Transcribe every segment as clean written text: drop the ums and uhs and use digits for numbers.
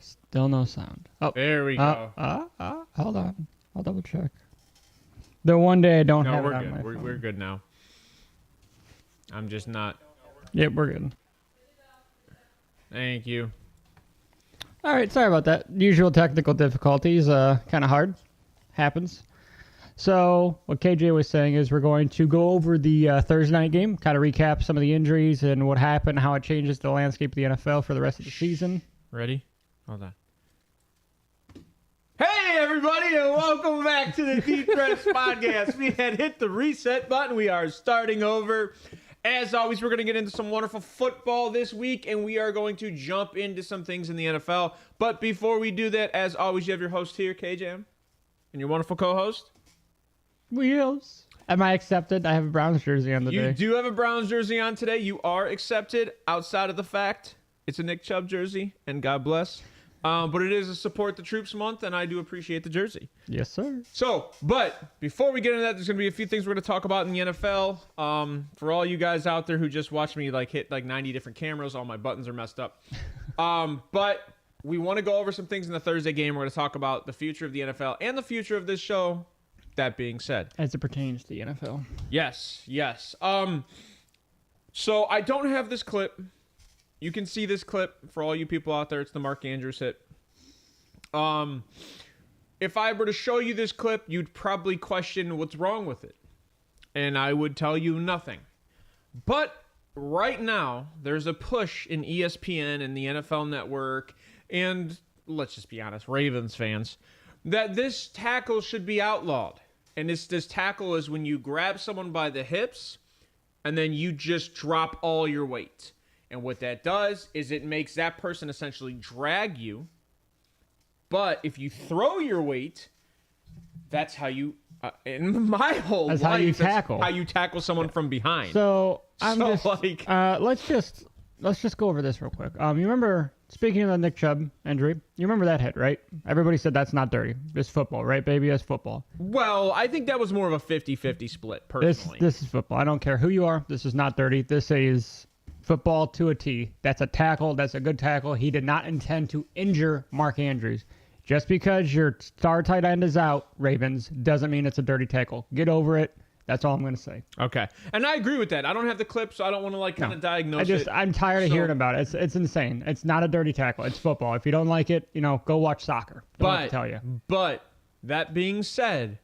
Still no sound. Oh, there we go. Hold on. I'll double check. The one day I don't have it on good. my phone. We're good now. I'm just not. Yep, we're good. Thank you. All right, sorry about that. Usual technical difficulties. Kind of hard. Happens. So what KJ was saying is we're going to go over the Thursday night game, kind of recap some of the injuries and what happened, how it changes the landscape of the NFL for the rest of the season. Ready? Hold on. Hey, everybody, and welcome back to the Deep Press Podcast. We had hit the reset button. We are starting over. As always, we're going to get into some wonderful football this week, and we are going to jump into some things in the NFL. But before we do that, as always, you have your host here, KJAM, and your wonderful co-host. Wheels. Am I accepted? I have a Browns jersey on today. You do have a Browns jersey on today. You are accepted outside of the fact it's a Nick Chubb jersey, and God bless. But it is a Support the Troops month, and I do appreciate the jersey. Yes, sir. So, but before we get into that, there's going to be a few things we're going to talk about in the NFL. For all you guys out there who just watched me hit 90 different cameras, all my buttons are messed up. But we want to go over some things in the Thursday game. We're going to talk about the future of the NFL and the future of this show. That being said, as it pertains to the NFL. Yes. So I don't have this clip. You can see this clip for all you people out there. It's the Mark Andrews hit. If I were to show you this clip, you'd probably question what's wrong with it. And I would tell you nothing. But right now, there's a push in ESPN and the NFL Network, and let's just be honest, Ravens fans, that this tackle should be outlawed. And this tackle is when you grab someone by the hips and then you just drop all your weight. And what that does is it makes that person essentially drag you. But if you throw your weight, that's how you, in my whole that's life, how you tackle. That's how you tackle someone from behind. Let's just go over this real quick. You remember, speaking of the Nick Chubb injury, you remember that hit, right? Everybody said that's not dirty. It's football, right, baby? That's football. Well, I think that was more of a 50-50 split, personally. This is football. I don't care who you are. This is not dirty. This is football to a T. That's a tackle. That's a good tackle. He did not intend to injure Mark Andrews. Just because your star tight end is out, Ravens, doesn't mean it's a dirty tackle. Get over it. That's all I'm going to say. Okay. And I agree with that. I don't have the clip, so I don't want to kind of diagnose it. I'm tired of hearing about it. It's insane. It's not a dirty tackle. It's football. If you don't like it, go watch soccer. Don't have to tell you. But that being said,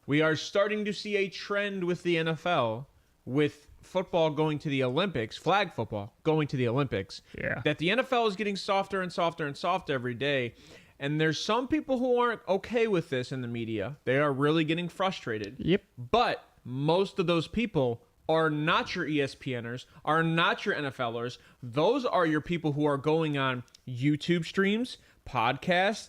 we are starting to see a trend with the NFL with football going to the Olympics, flag football going to the Olympics. Yeah. That the NFL is getting softer and softer and softer every day. And there's some people who aren't okay with this in the media. They are really getting frustrated. Yep. But most of those people are not your ESPNers, are not your NFLers. Those are your people who are going on YouTube streams, podcasts.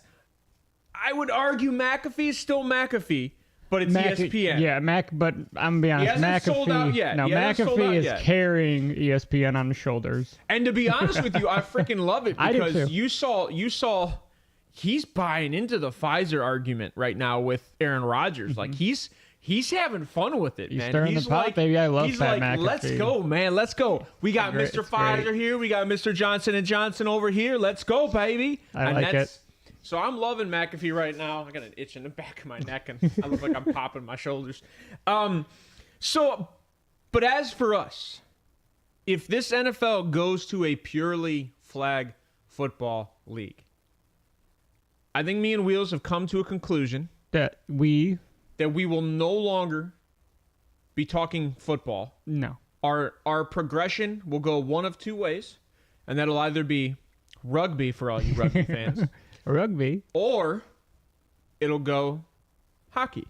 I would argue McAfee is still McAfee, but it's ESPN. Yeah, but I'm going to be honest. He hasn't McAfee, sold out yet. No, McAfee is carrying ESPN on his shoulders. And to be honest with you, I freaking love it because I do too. you saw he's buying into the Pfizer argument right now with Aaron Rodgers. Mm-hmm. Like he's having fun with it, he's man. Stirring the pot, baby. I love that McAfee. Let's go, man. Let's go. We got Mr. Pfizer here. We got Mr. Johnson & Johnson over here. Let's go, baby. I like it. So I'm loving McAfee right now. I got an itch in the back of my neck, and I look like I'm popping my shoulders. But as for us, if this NFL goes to a purely flag football league, I think me and Wheels have come to a conclusion that we will no longer be talking football. No. Our progression will go one of two ways, and that'll either be rugby for all you rugby fans. Rugby. Or it'll go hockey.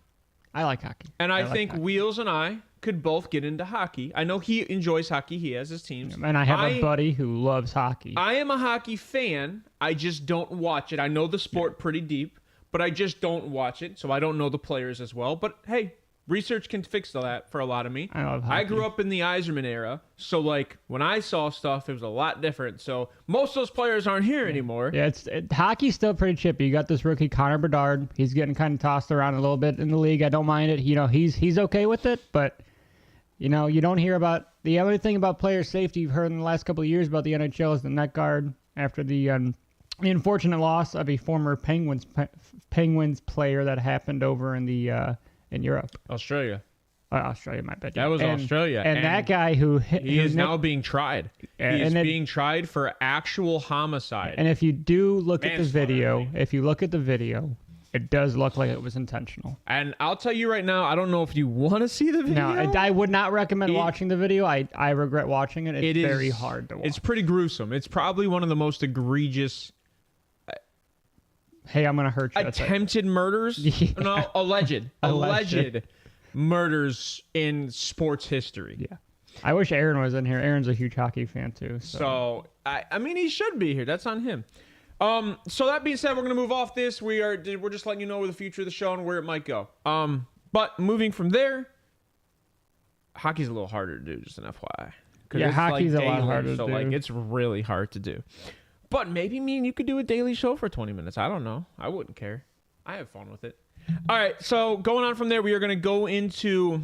I like hockey. And I think hockey. Wheels and I could both get into hockey. I know he enjoys hockey. He has his teams. And I have a buddy who loves hockey. I am a hockey fan. I just don't watch it. I know the sport pretty deep, but I just don't watch it, so I don't know the players as well. But hey, research can fix that for a lot of me. I love hockey. I grew up in the Yzerman era, so when I saw stuff, it was a lot different. So most of those players aren't here anymore. Yeah, hockey's still pretty chippy. You got this rookie Connor Bedard. He's getting kind of tossed around a little bit in the league. I don't mind it. He's okay with it, but you don't hear about the only thing about player safety you've heard in the last couple of years about the NHL is the net guard after the the unfortunate loss of a former Penguins player that happened over in the in Europe. Australia. Australia, my bad. That was Australia. And that guy he is now being tried. He is being tried for actual homicide. And if you do look at the video, it does look like it was intentional. And I'll tell you right now, I don't know if you want to see the video. No, I would not recommend watching the video. I regret watching it. It's very hard to watch. It's pretty gruesome. It's probably one of the most egregious. Hey, I'm gonna hurt you. Attempted murders? No, alleged murders in sports history. Yeah. I wish Aaron was in here. Aaron's a huge hockey fan too. So I mean, he should be here. That's on him. So that being said, we're gonna move off this. We're just letting you know the future of the show and where it might go. But moving from there, hockey's a little harder to do. Just an FYI. Yeah, hockey's a lot harder to do. So it's really hard to do. But maybe me and you could do a daily show for 20 minutes. I don't know. I wouldn't care. I have fun with it. All right, so going on from there, we are going to go into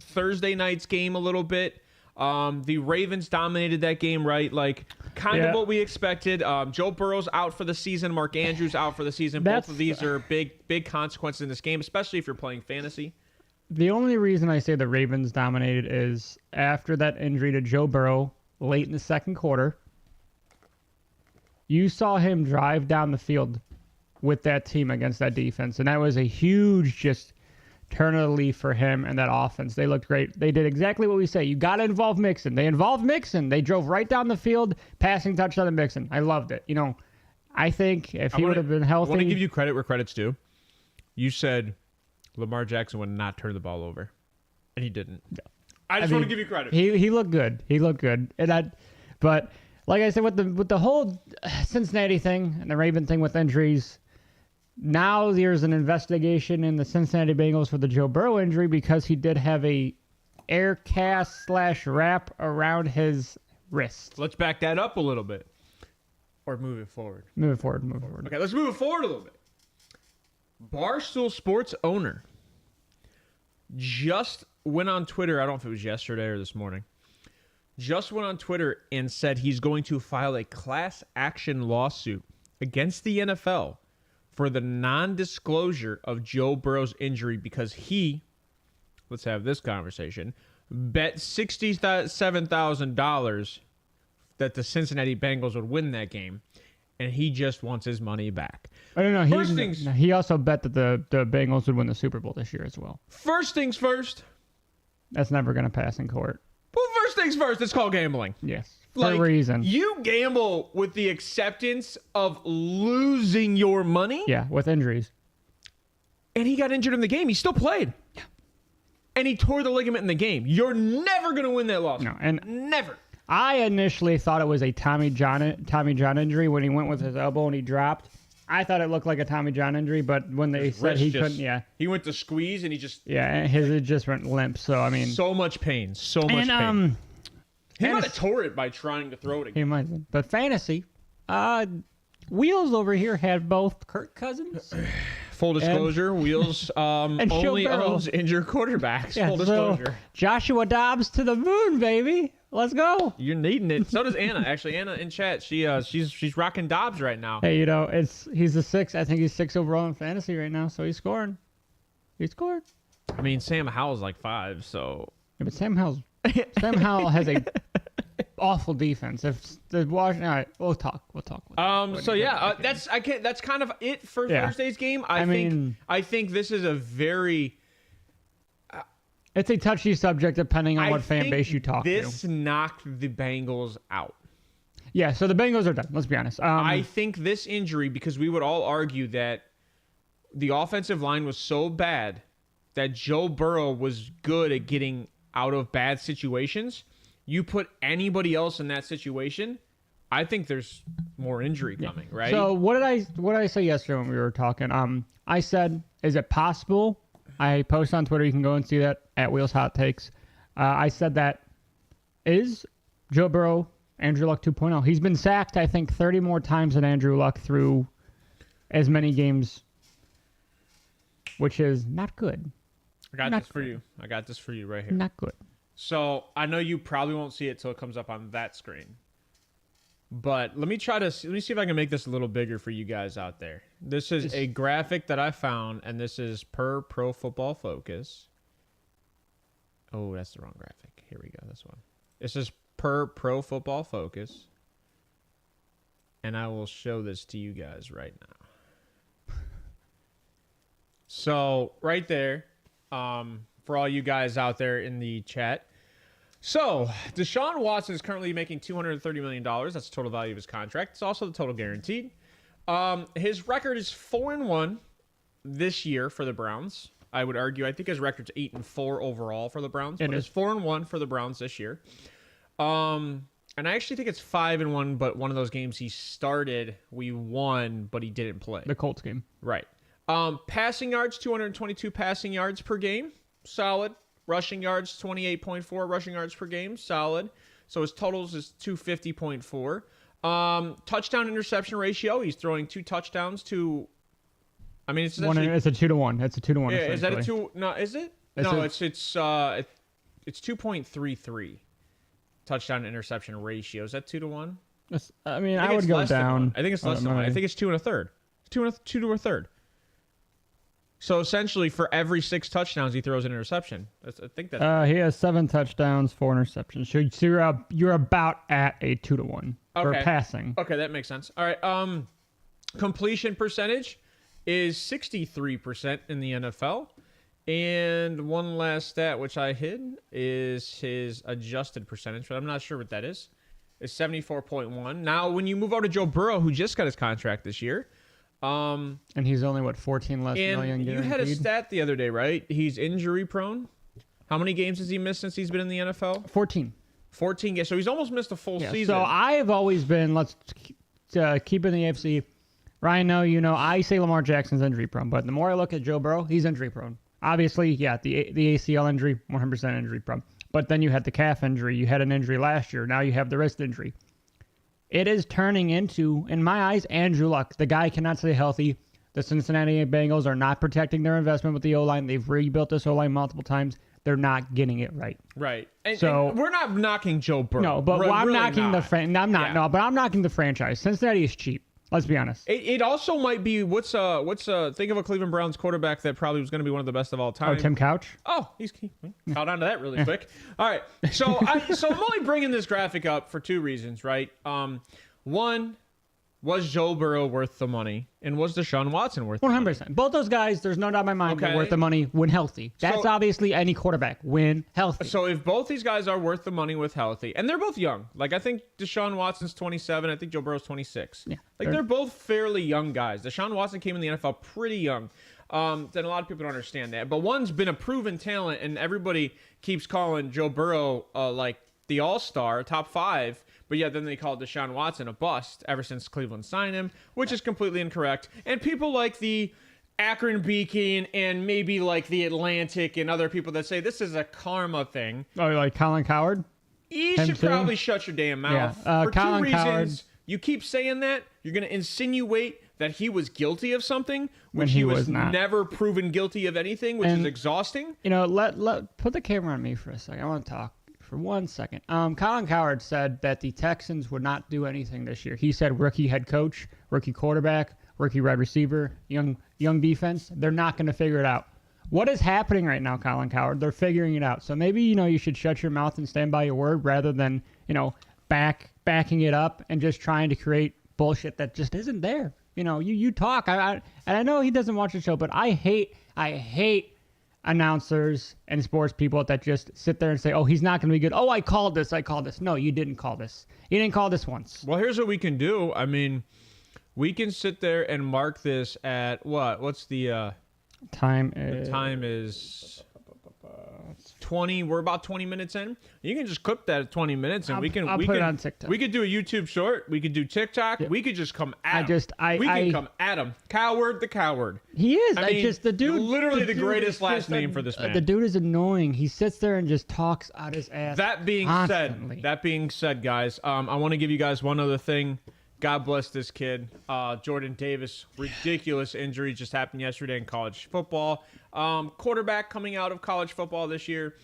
Thursday night's game a little bit. The Ravens dominated that game, right? Like, kind of what we expected. Joe Burrow's out for the season. Mark Andrews out for the season. Both of these are big consequences in this game, especially if you're playing fantasy. The only reason I say the Ravens dominated is after that injury to Joe Burrow late in the second quarter, you saw him drive down the field with that team against that defense, and that was a huge just turn of the leaf for him and that offense. They looked great. They did exactly what we say. You got to involve Mixon. They involved Mixon. They drove right down the field, passing touchdown to Mixon. I loved it. You know, I think if he would have been healthy. I want to give you credit where credit's due. You said Lamar Jackson would not turn the ball over, and he didn't. Yeah. I just want to give you credit. He looked good. He looked good. But like I said, with the whole Cincinnati thing and the Raven thing with injuries, now there's an investigation in the Cincinnati Bengals for the Joe Burrow injury because he did have a air cast / wrap around his wrist. Let's back that up a little bit. Or move it forward. Move it forward. Okay, let's move it forward a little bit. Barstool Sports owner just went on Twitter. I don't know if it was yesterday or this morning. Just went on Twitter and said he's going to file a class action lawsuit against the NFL for the non-disclosure of Joe Burrow's injury because he, let's have this conversation, bet $67,000 that the Cincinnati Bengals would win that game, and he just wants his money back. I don't know. He also bet that the Bengals would win the Super Bowl this year as well. First things first. That's never going to pass in court. Well, first things first, it's called gambling. Yes. For a reason. You gamble with the acceptance of losing your money. Yeah, with injuries. And he got injured in the game. He still played. Yeah. And he tore the ligament in the game. You're never going to win that lawsuit. No, and never. I initially thought it was a Tommy John injury when he went with his elbow and he dropped. I thought it looked like a Tommy John injury, but when they said he couldn't, he went to squeeze and he just... Yeah, it just went limp, so I mean... So much pain, so much pain. He might have tore it by trying to throw it again. He might have. But fantasy, Wheels over here had both Kirk Cousins. Full disclosure, Wheels only owns injured quarterbacks. Yeah, Full disclosure. So Joshua Dobbs to the moon, baby. Let's go. You're needing it. So does Anna. Actually, Anna in chat, she's rocking Dobbs right now. Hey, he's a 6. I think he's 6 overall in fantasy right now, so he's scoring. He scored. I mean, Sam Howell's like 5, so. Yeah, but Sam Howell has a awful defense. If the Washington, all right, we'll talk. So yeah, that's kind of it for Thursday's game. I think this is a very. It's a touchy subject depending on what fan base you talk to. This knocked the Bengals out. Yeah, so the Bengals are done. Let's be honest. I think this injury, because we would all argue that the offensive line was so bad that Joe Burrow was good at getting out of bad situations. You put anybody else in that situation, I think there's more injury coming, right? So what did I say yesterday when we were talking? I said, is it possible? I post on Twitter. You can go and see that at Wheels Hot Takes. I said that is Joe Burrow Andrew Luck 2.0. He's been sacked, I think, 30 more times than Andrew Luck through as many games, which is not good. I got this for you. I got this for you right here. Not good. So I know you probably won't see it till it comes up on that screen. But let me see if I can make this a little bigger for you guys out there. This is a graphic that I found, and this is per Pro Football Focus. Oh, that's the wrong graphic. Here we go. This one. This is per Pro Football Focus. And I will show this to you guys right now. So, right there, for all you guys out there in the chat. So, Deshaun Watson is currently making $230 million. That's the total value of his contract. It's also the total guaranteed. His record is 4-1 this year for the Browns. I would argue. I think his record's 8-4 overall for the Browns. But it's 4-1 for the Browns this year. And I actually think it's 5-1, but one of those games he started, we won, but he didn't play. The Colts game. Right. Passing yards, 222 passing yards per game. Solid. Rushing yards, 28.4 rushing yards per game. Solid. So his totals is 250.4. Touchdown interception ratio. He's throwing 2 touchdowns to. I mean, it's a 2-1. It's a 2-1. Yeah, is that a 2? No, is it? No, it's 2.33. Touchdown to interception ratio. Is that 2-1? I mean, I would go down. I think it's less than 1. I think it's 2 1/3. 2 to 1/3. So essentially, for every 6 touchdowns, he throws an interception. I think that's. He has 7 touchdowns, 4 interceptions. So you're about at a 2-1 for passing. Okay, that makes sense. All right. Completion percentage is 63% in the NFL. And one last stat, which I hid, is his adjusted percentage, but I'm not sure what that is. It's 74.1. Now, when you move over to Joe Burrow, who just got his contract this year. And he's only, 14 less million guaranteed? You had a stat the other day, right? He's injury prone. How many games has he missed since he's been in the NFL? 14. 14 games. So he's almost missed a full season. So I have always been, let's keep in the AFC. Ryan, no, I say Lamar Jackson's injury prone, but the more I look at Joe Burrow, he's injury prone. Obviously, yeah, the ACL injury, 100% injury prone. But then you had the calf injury. You had an injury last year. Now you have the wrist injury. It is turning into, in my eyes, Andrew Luck. The guy cannot stay healthy. The Cincinnati Bengals are not protecting their investment with the O-line. They've rebuilt this O-line multiple times. They're not getting it right. Right. And we're not knocking Joe Burrow. No, but I'm knocking I'm knocking the franchise. Cincinnati is cheap. Let's be honest. It also might be think of a Cleveland Browns quarterback that probably was going to be one of the best of all time. Oh, Tim Couch. Oh, he's caught on to that really quick. All right, so I'm only bringing this graphic up for 2 reasons, right? One, was Joe Burrow worth the money, and was Deshaun Watson worth 100%. Both those guys, there's no doubt in my mind, are worth the money when healthy. That's obviously any quarterback when healthy. So if both these guys are worth the money with healthy, and they're both young, like I think Deshaun Watson's 27, I think Joe Burrow's 26. Yeah, they're both fairly young guys. Deshaun Watson came in the NFL pretty young. Then a lot of people don't understand that. But one's been a proven talent, and everybody keeps calling Joe Burrow like the all-star, top 5. But yeah, then they called Deshaun Watson a bust ever since Cleveland signed him, which is completely incorrect. And people like the Akron Beacon and maybe like the Atlantic and other people that say this is a karma thing. Oh, like Colin Cowherd? You should probably shut your damn mouth. Yeah. For Colin 2 reasons. Cowherd. You keep saying that, you're going to insinuate that he was guilty of something, when he was not. Never proven guilty of anything, which is exhausting. Let put the camera on me for a second. I want to talk for 1 second. Colin Cowherd said that the Texans would not do anything this year. He said rookie head coach, rookie quarterback, rookie wide receiver, young defense. They're not going to figure it out. What is happening right now, Colin Cowherd? They're figuring it out. So maybe, you should shut your mouth and stand by your word rather than, backing it up and just trying to create bullshit that just isn't there. You talk. And I know he doesn't watch the show, but I hate announcers and sports people that just sit there and say, oh, he's not going to be good. Oh, I called this. No, you didn't call this. You didn't call this once. Well, here's what we can do. I mean, we can sit there and mark this at what? What's the time? The time is 20. We're about 20 minutes in. You can just clip that at 20 minutes, and I'll we can put it on TikTok. We could do a YouTube short. We could do TikTok. Yeah. We could just come at him. We can come at him. Coward the coward. He is. I mean, the dude. Literally the greatest last name for this man. The dude is annoying. He sits there and just talks out his ass. That being said, guys, I want to give you guys one other thing. God bless this kid, Jordan Davis. Ridiculous injury just happened yesterday in college football. Quarterback coming out of college football this year.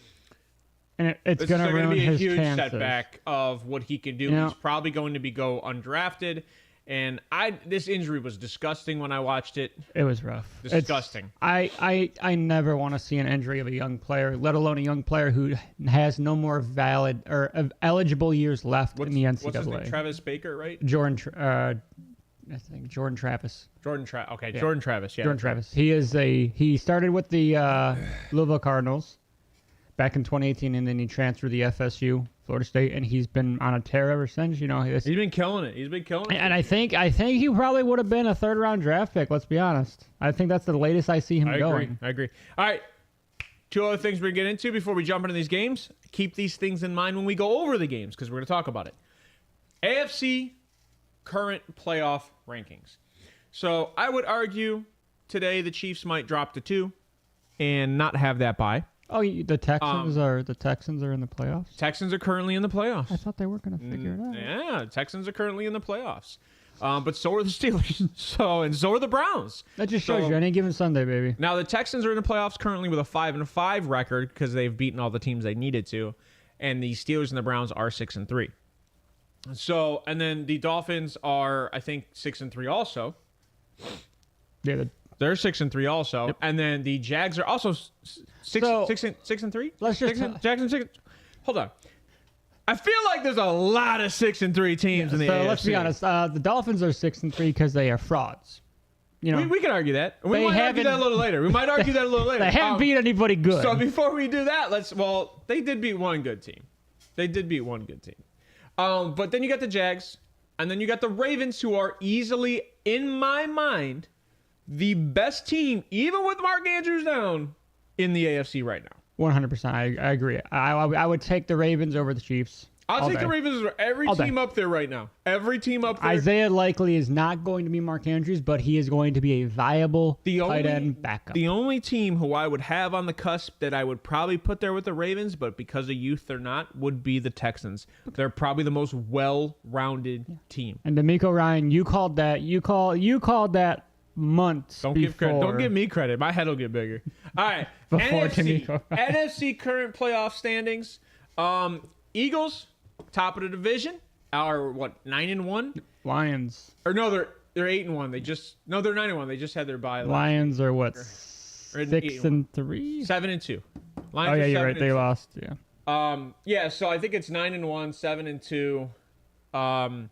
and it's This going is to going to ruin be a his huge chances. setback of what he can do. You know- He's probably going to go undrafted. And this injury was disgusting when I watched it. It was rough. Disgusting. I never want to see an injury of a young player, let alone a young player who has no more valid or eligible years left in the NCAA. What's his name? Travis Baker, right? I think Jordan Travis. Jordan Travis. Okay, yeah. Jordan Travis. Yeah. Jordan Travis. He started with the Louisville Cardinals back in 2018, and then he transferred to the FSU, Florida State, and he's been on a tear ever since. You know, he's been killing it. And I think he probably would have been a third-round draft pick. Let's be honest. I think that's the latest I see him going. I agree. All right. 2 other things we're going to get into before we jump into these games. Keep these things in mind when we go over the games because we're going to talk about it. AFC current playoff rankings. So I would argue today the Chiefs might drop to 2 and not have that bye. Oh, the Texans are in the playoffs. Texans are currently in the playoffs. I thought they were going to figure it out. Yeah, Texans are currently in the playoffs. But so are the Steelers. so are the Browns. That just shows you any given Sunday, baby. Now the Texans are in the playoffs currently with a 5-5 record because they've beaten all the teams they needed to, and the Steelers and the Browns are 6-3. So, and then the Dolphins are, I think, 6-3 also. Yeah, they're 6-3 also, yep. And then the Jags are also 6-3. Let's just Jags and 6. Hold on. I feel like there's a lot of 6-3 teams in the AFC. So let's be honest. The Dolphins are 6-3 because they are frauds. You know, we can argue that. We might argue that a little later. They haven't beat anybody good. So before we do that, they did beat one good team. But then you got the Jags, and then you got the Ravens, who are easily, in my mind, the best team, even with Mark Andrews down, in the AFC right now. 100%. I agree. I would take the Ravens over the Chiefs. I'll take the Ravens over every team up there right now. Every team up there. Isaiah likely is not going to be Mark Andrews, but he is going to be a viable tight end backup. The only team who I would have on the cusp that I would probably put there with the Ravens, but because of youth they're not, would be the Texans. They're probably the most well-rounded team. And D'Amico Ryan, you called that months Don't before. Give credit. Don't give me credit. My head will get bigger. All right. NFC current playoff standings. Eagles, top of the division, are what, 9-1? Lions. Or no, they're 8-1. They're 9-1. They just had their bye. Lions are what? 6-3? 7-2. Lions oh yeah, you're right. They lost. Yeah. Yeah. So I think it's 9-1, 7-2.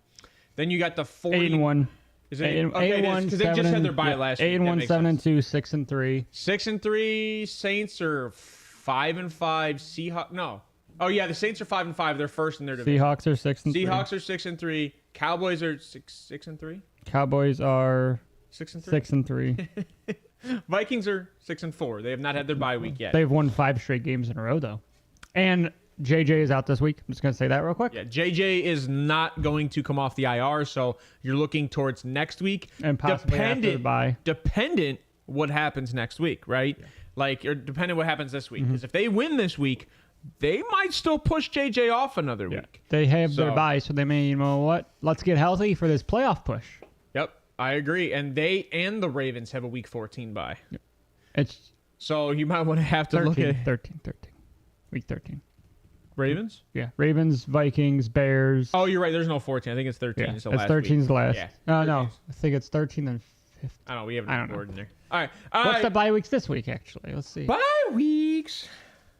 Then you got the 8-1. Is it 8-1? Okay, because they just had their bye last week. 8-1, 7-2, 6-3. 6-3. Saints are 5-5. Seahawks. No. Oh yeah, the Saints are 5-5. They're first in their division. Seahawks are 6-3. Seahawks are 6-3. Cowboys are 6-3. Cowboys are 6-3. Vikings are 6-4. They have not had their bye week yet. They've won 5 straight games in a row though. And JJ is out this week. I'm just going to say that real quick. Yeah, JJ is not going to come off the IR, so you're looking towards next week. And possibly after the bye. Dependent what happens next week, right? Yeah. Or dependent what happens this week. Because if they win this week, they might still push JJ off another week. They have their bye, so they may, you know what? Let's get healthy for this playoff push. Yep, I agree. And they and the Ravens have a week 14 bye. Yep. So you might want to have to 13, look at 13. Week 13. Ravens? Yeah. Ravens, Vikings, Bears. Oh, you're right. There's no 14. I think it's 13. Yeah, it's 13's last. Yeah. No. I think it's 13 and 15. I don't know. We have no board in there. All right. What's the bye weeks this week, actually? Let's see. Bye weeks.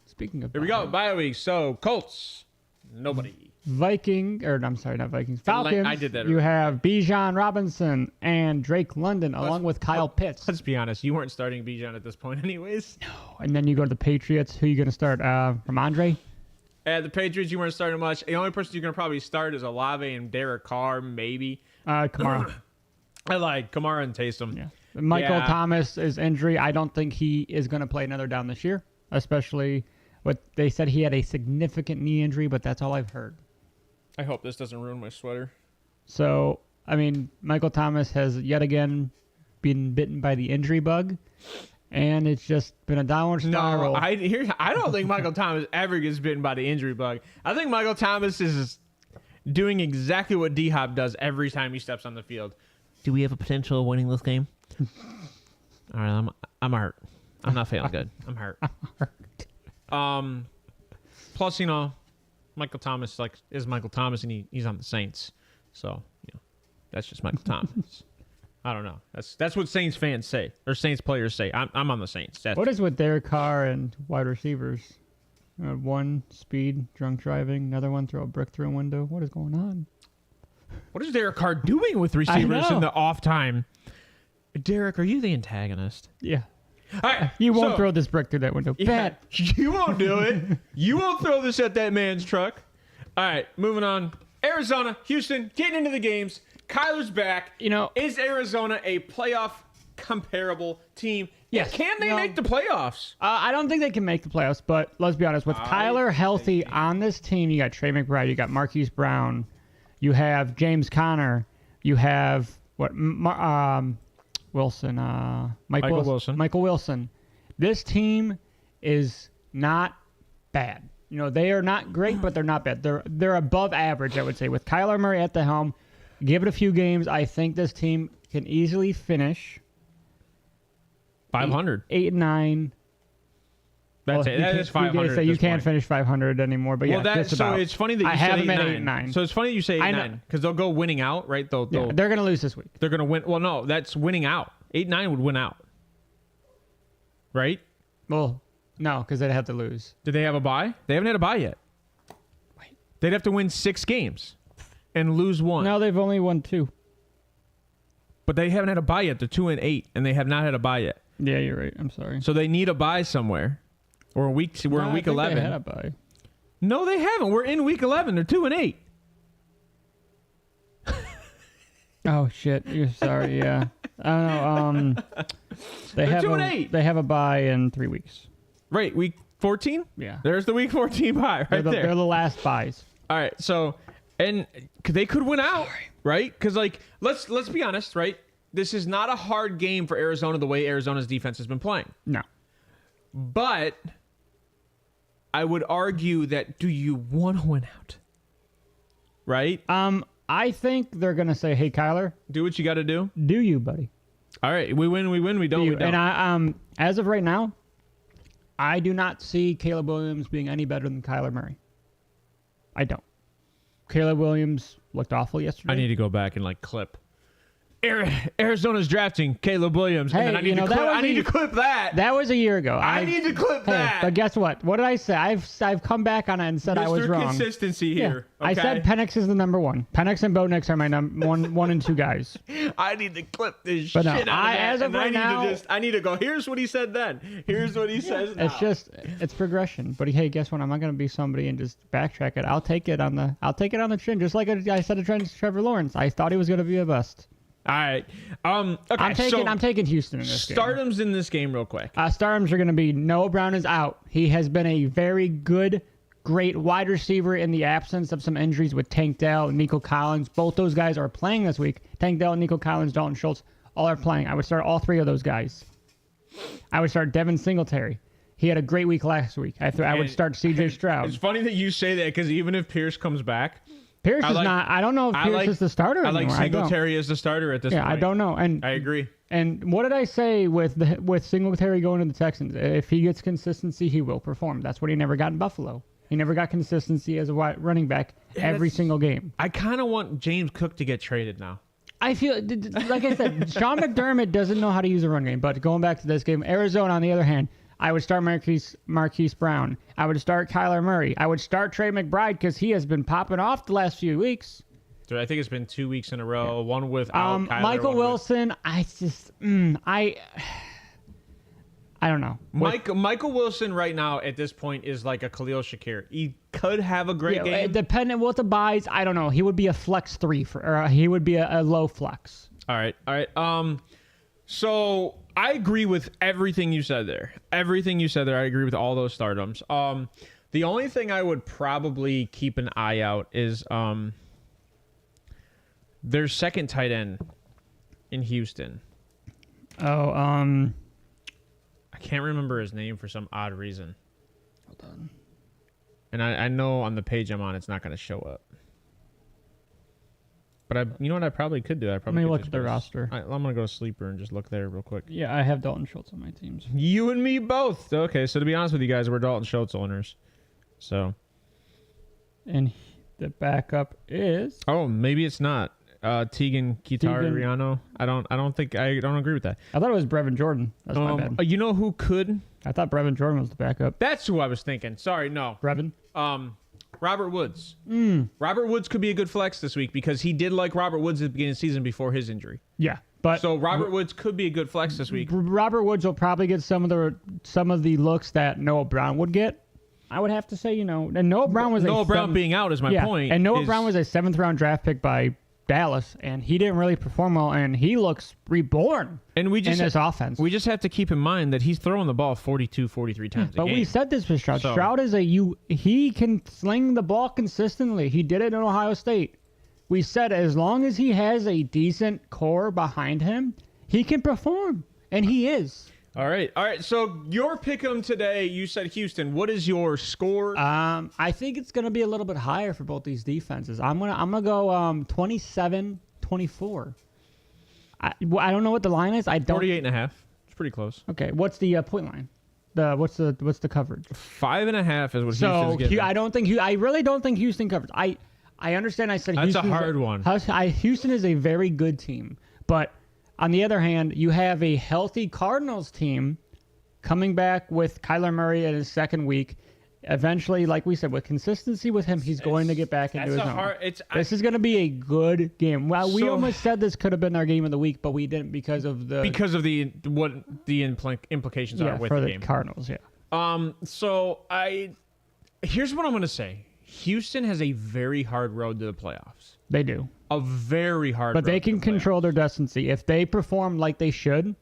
Speaking of here we go. Bye weeks. So, Colts. Nobody. I'm sorry, not Vikings. Falcons. I did that. You have Bijan Robinson and Drake London along with Kyle Pitts. Let's be honest. You weren't starting Bijan at this point anyways. No. And then you go to the Patriots. Who are you going to start? Ramondre? The Patriots, you weren't starting much. The only person you're going to probably start is Olave and Derek Carr, maybe. Kamara. I like Kamara and Taysom. Yeah. Michael Thomas is injury. I don't think he is going to play another down this year, especially what they said he had a significant knee injury, but that's all I've heard. I hope this doesn't ruin my sweater. So, I mean, Michael Thomas has yet again been bitten by the injury bug. And it's just been a downward spiral. No, I don't think Michael Thomas ever gets bitten by the injury bug. I think Michael Thomas is doing exactly what D-Hop does every time he steps on the field. Do we have a potential of winning this game? All right, I'm hurt. I'm not feeling good. I'm hurt. Playoff Plus, Michael Thomas is Michael Thomas, and he's on the Saints. So, that's just Michael Thomas. I don't know. That's what Saints fans say, or Saints players say. I'm on the Saints. What is with Derek Carr and wide receivers? One, speed, drunk driving. Another one, throw a brick through a window. What is going on? What is Derek Carr doing with receivers in the off time? Derek, are you the antagonist? Yeah. All right, you won't throw this brick through that window. Yeah, you won't do it. You won't throw this at that man's truck. All right, moving on. Arizona, Houston, getting into the games. Kyler's back. Is Arizona a playoff comparable team? Yes. Can they make the playoffs? I don't think they can make the playoffs, but let's be honest. With Kyler healthy on this team, you got Trey McBride, you got Marquise Brown, you have James Conner, you have Wilson, Michael Wilson. Michael Wilson. This team is not bad. They are not great, but they're not bad. They're above average, I would say. With Kyler Murray at the helm, give it a few games. I think this team can easily finish 500, 8-9. That's it. That is 500. You can't finish 500 anymore. But it's funny that you have say them at 8-9. So it's funny you say 8-9 because they'll go winning out, right? They're going to lose this week. They're going to win. Well, no, that's winning out. 8-9 would win out, right? Well, no, because they'd have to lose. Did they have a bye? They haven't had a bye yet. Wait. They'd have to win 6 games and lose 1. No, they've only won 2. But they haven't had a bye yet. They're 2-8, and they have not had a bye yet. Yeah, you're right. I'm sorry. So they need a bye somewhere. We're in week 11. They had a bye. No, they haven't. We're in week 11. They're 2-8. Oh shit! You're sorry. Yeah. I don't know. They're 2-8. They have a bye in 3 weeks. Right, week 14. Yeah. There's the week 14 bye right there. They're the last buys. All right. So, and they could win out, right? Because let's be honest, right? This is not a hard game for Arizona the way Arizona's defense has been playing. No. But I would argue that do you want to win out? Right? I think they're going to say, "Hey, Kyler, do what you got to do." Do you, buddy? All right, we win, we don't, we don't. And as of right now, I do not see Caleb Williams being any better than Kyler Murray. I don't. Caleb Williams looked awful yesterday. I need to go back and clip. Arizona's drafting Caleb Williams, and then I need to clip that. That was a year ago. I need to clip that. But guess what? What did I say? I've come back on it and said I was wrong. Consistency here. Yeah. Okay? I said Penix is the number 1. Penix and Bo Nix are my one and 2 guys. I need to clip this shit out of that. As of right now, I need to go. Here's what he said then. Here's what he says now. It's progression. But hey, guess what? I'm not going to be somebody and just backtrack it. I'll take it on the chin, just like I said to Trevor Lawrence. I thought he was going to be a bust. All right. Okay. I'm taking Houston in this game. Stardoms in this game real quick. Stardoms are going to be Noah Brown is out. He has been a very good, great wide receiver in the absence of some injuries with Tank Dell and Nico Collins. Both those guys are playing this week. Tank Dell, Nico Collins, Dalton Schultz, all are playing. I would start all 3 of those guys. I would start Devin Singletary. He had a great week last week. I would start C.J. Stroud. It's funny that you say that because even if Pierce comes back, Pierce is not. I don't know if Pierce is the starter anymore. I like Singletary as the starter at this point. Yeah, I don't know. And I agree. And what did I say with Singletary going to the Texans? If he gets consistency, he will perform. That's what he never got in Buffalo. He never got consistency as a running back every single game. I kind of want James Cook to get traded now. I feel, like I said, Sean McDermott doesn't know how to use a run game. But going back to this game, Arizona, on the other hand, I would start Marquise Brown. I would start Kyler Murray. I would start Trey McBride because he has been popping off the last few weeks. So I think it's been 2 weeks in a row. Yeah. One without Kyler. Michael Wilson. I don't know. Michael Wilson right now at this point is like a Khalil Shakir. He could have a great game. Depending what the buys, I don't know. He would be a flex 3 or he would be a low flex. All right. So I agree with everything you said there. I agree with all those stardoms. The only thing I would probably keep an eye out is their second tight end in Houston. I can't remember his name for some odd reason. Hold on. And I know on the page I'm on, it's not going to show up. But you know what I probably could do? Let me look at the roster. I'm going to go to Sleeper and just look there real quick. Yeah, I have Dalton Schultz on my teams. You and me both. Okay, so to be honest with you guys, we're Dalton Schultz owners. So, And the backup is Oh, maybe it's not. Tegan Kitariano. I don't agree with that. I thought it was Brevin Jordan. That's my bad. You know who could? I thought Brevin Jordan was the backup. That's who I was thinking. Sorry, no. Brevin? Robert Woods. Robert Woods could be a good flex this week because he did like Robert Woods at the beginning of the season before his injury. Yeah. But So Robert Woods could be a good flex this week. Robert Woods will probably get some of the looks that Noah Brown would get. I would have to say, and Noah Brown was Noah Brown being out is my point. And Noah Brown was a 7th round draft pick by Dallas, and he didn't really perform well, and he looks reborn in this offense. We just have to keep in mind that he's throwing the ball 42, 43 times a game. But we said this with Stroud. Stroud is he can sling the ball consistently. He did it in Ohio State. We said as long as he has a decent core behind him, he can perform, and he is. All right. So your pick'em today, you said Houston. What is your score? I think it's going to be a little bit higher for both these defenses. I'm gonna go 27-24. I don't know what the line is. 48.5. It's pretty close. Okay. What's the point line? What's the coverage? 5.5 is what Houston's giving. I really don't think Houston covers. I understand. I said that's Houston's a hard one. Houston is a very good team, but on the other hand, you have a healthy Cardinals team coming back with Kyler Murray in his second week. Eventually, like we said, with consistency with him, he's going to get back into his own. This is going to be a good game. Well, we almost said this could have been our game of the week, but we didn't because of the implications are with for the the game. Cardinals. Yeah. Here's what I'm going to say. Houston has a very hard road to the playoffs. They do. A very hard road. But they can control their destiny. If they perform like they should,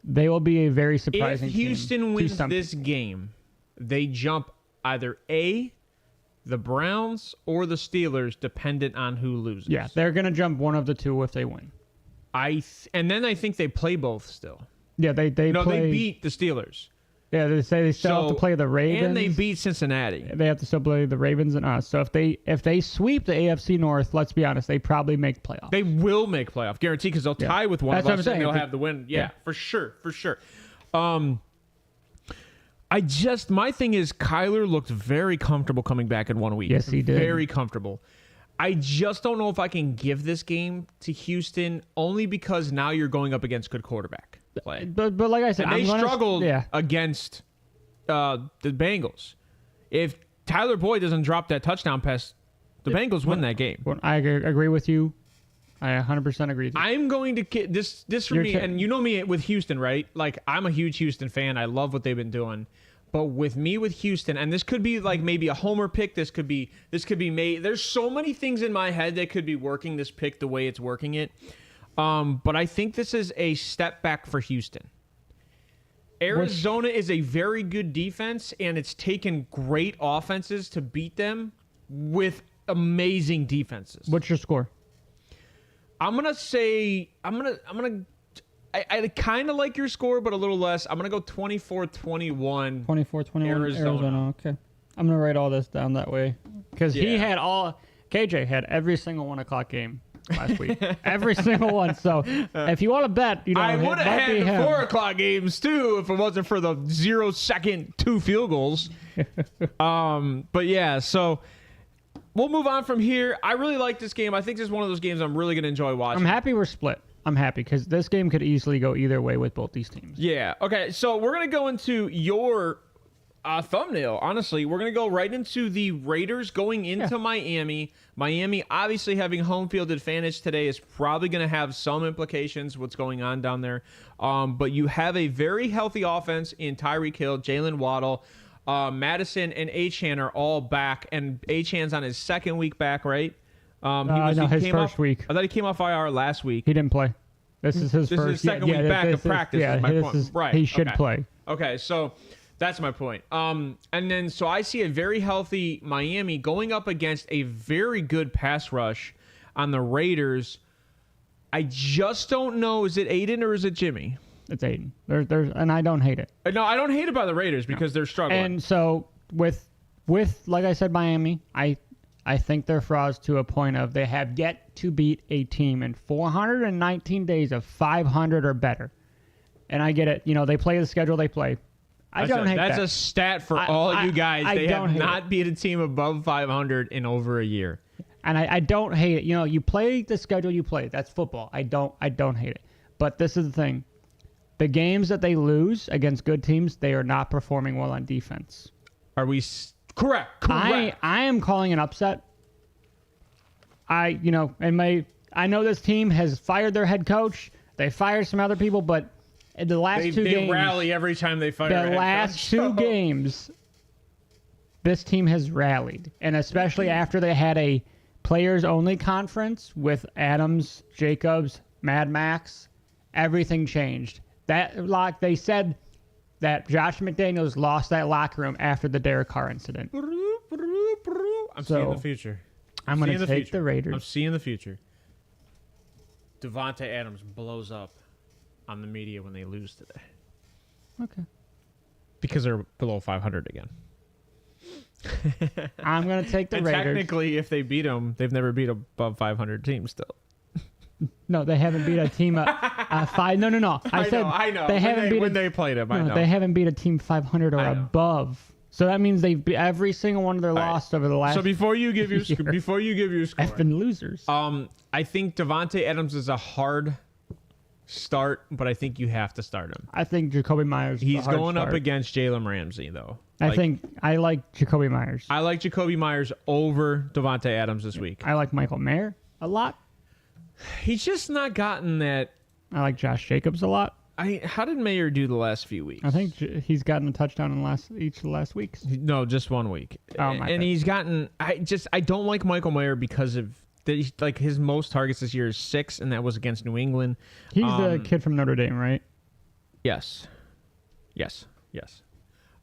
they will be a very surprising team. If Houston wins this game, they jump either the Browns or the Steelers, dependent on who loses. Yeah, they're going to jump one of the two if they win. And then I think they play both still. Yeah, they beat the Steelers. Yeah, they say they still have to play the Ravens. And they beat Cincinnati. They have to still play the Ravens and us. So if they sweep the AFC North, let's be honest, they probably make playoffs. They will make playoff, guaranteed, because they'll tie with one of us and they'll have the win. Yeah, for sure. My thing is Kyler looked very comfortable coming back in 1 week. Yes, he did. Very comfortable. I just don't know if I can give this game to Houston only because now you're going up against good quarterback play. But like I said, and they struggled against the Bengals. If Tyler Boyd doesn't drop that touchdown pass, the Bengals win that game. I agree with you. I 100% agree with you. I'm going to this for me, and you know me with Houston, right? Like, I'm a huge Houston fan. I love what they've been doing. But with Houston, and this could be like maybe a homer pick. This could be made. There's so many things in my head that could be working this pick the way it's working it. But I think this is a step back for Houston. Arizona is a very good defense, and it's taken great offenses to beat them with amazing defenses. What's your score? I kind of like your score, but a little less. I'm going to go 24-21. 24-21 Arizona. Okay. I'm going to write all this down that way. Because KJ had every single 1 o'clock game last week. Every single one. So if you want to bet, I would have had the 4 o'clock games too if it wasn't for the 0-second 2 field goals. But yeah, so we'll move on from here. I really like this game. I think this is one of those games I'm really going to enjoy watching. I'm happy we're split. I'm happy because this game could easily go either way with both these teams. Yeah. Okay. So we're going to go into your thumbnail. Honestly, we're going to go right into the Raiders going into Miami. Miami obviously having home field advantage today is probably going to have some implications what's going on down there. But you have a very healthy offense in Tyreek Hill, Jalen Waddle, Madison, and Achane are all back. And Achane's on his second week back, right? His first week. I thought he came off IR last week. He didn't play. This is his first second week back of practice. Yeah, is my point. Right. He should play. Okay, so that's my point. And then so I see a very healthy Miami going up against a very good pass rush on the Raiders. I just don't know. Is it Aiden or is it Jimmy? It's Aiden. And I don't hate it. No, I don't hate it by the Raiders because they're struggling. And so with like I said, Miami, I think they're frauds to a point of they have yet to beat a team in 419 days of 500 or better. And I get it. They play the schedule they play. I don't hate that's that. a stat for all you guys. They have not beat a team above 500 in over a year. And I don't hate it. You know, you play the schedule you play. That's football. I don't hate it. But this is the thing. The games that they lose against good teams, they are not performing well on defense. Are we correct? I am calling an upset. I know this team has fired their head coach. They fired some other people, but in the last two games, they rally every time they fire. The last two games, this team has rallied, and especially after they had a players-only conference with Adams, Jacobs, Mad Max, everything changed. They said that Josh McDaniels lost that locker room after the Derek Carr incident. I'm seeing the future. I'm going to take the Raiders. I'm seeing the future. Devontae Adams blows up on the media when they lose today. Okay. Because they're below 500 again. I'm going to take the Raiders. Technically, if they beat them, they've never beat above 500 teams still. No, they haven't beat a team five. No. I know. They haven't beat when they played them. I know. They haven't beat a team 500 or above. So that means they've beat every single one of their lost over the last. So before you give your score, effing losers. I think Devontae Adams is a hard start, but I think you have to start him. I think Jacoby Myers. He's going up against Jalen Ramsey though. I like Jacoby Myers. I like Jacoby Myers over Devontae Adams this week. I like Michael Mayer a lot. He's just not gotten that. I like Josh Jacobs a lot. How did Mayer do the last few weeks? I think he's gotten a touchdown in each of the last weeks. No, just 1 week. And he's gotten. I don't like Michael Mayer because of his most targets this year is 6, and that was against New England. He's the kid from Notre Dame, right? Yes.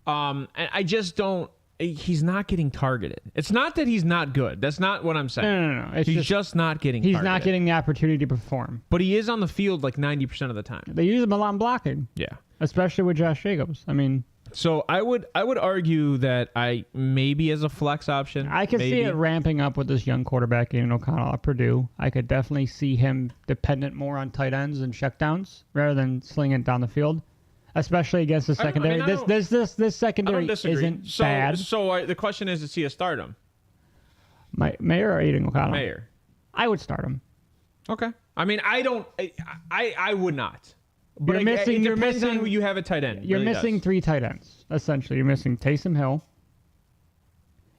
And I just don't. He's not getting targeted. It's not that he's not good. That's not what I'm saying. No. He's just not getting targeted. He's not getting the opportunity to perform. But he is on the field like 90% of the time. They use him a lot in blocking. Yeah. Especially with Josh Jacobs. I mean. So I would argue that I maybe as a flex option. I could see it ramping up with this young quarterback, Aiden O'Connell at Purdue. I could definitely see him dependent more on tight ends and checkdowns rather than slinging it down the field. Especially against the secondary. This secondary isn't bad. So the question is he a start him? Mayer or Aiden O'Connell? Mayer. I would start him. Okay. I mean, I don't. I would not. But You're missing on who you have at tight end. You're missing 3 tight ends. Essentially, you're missing Taysom Hill.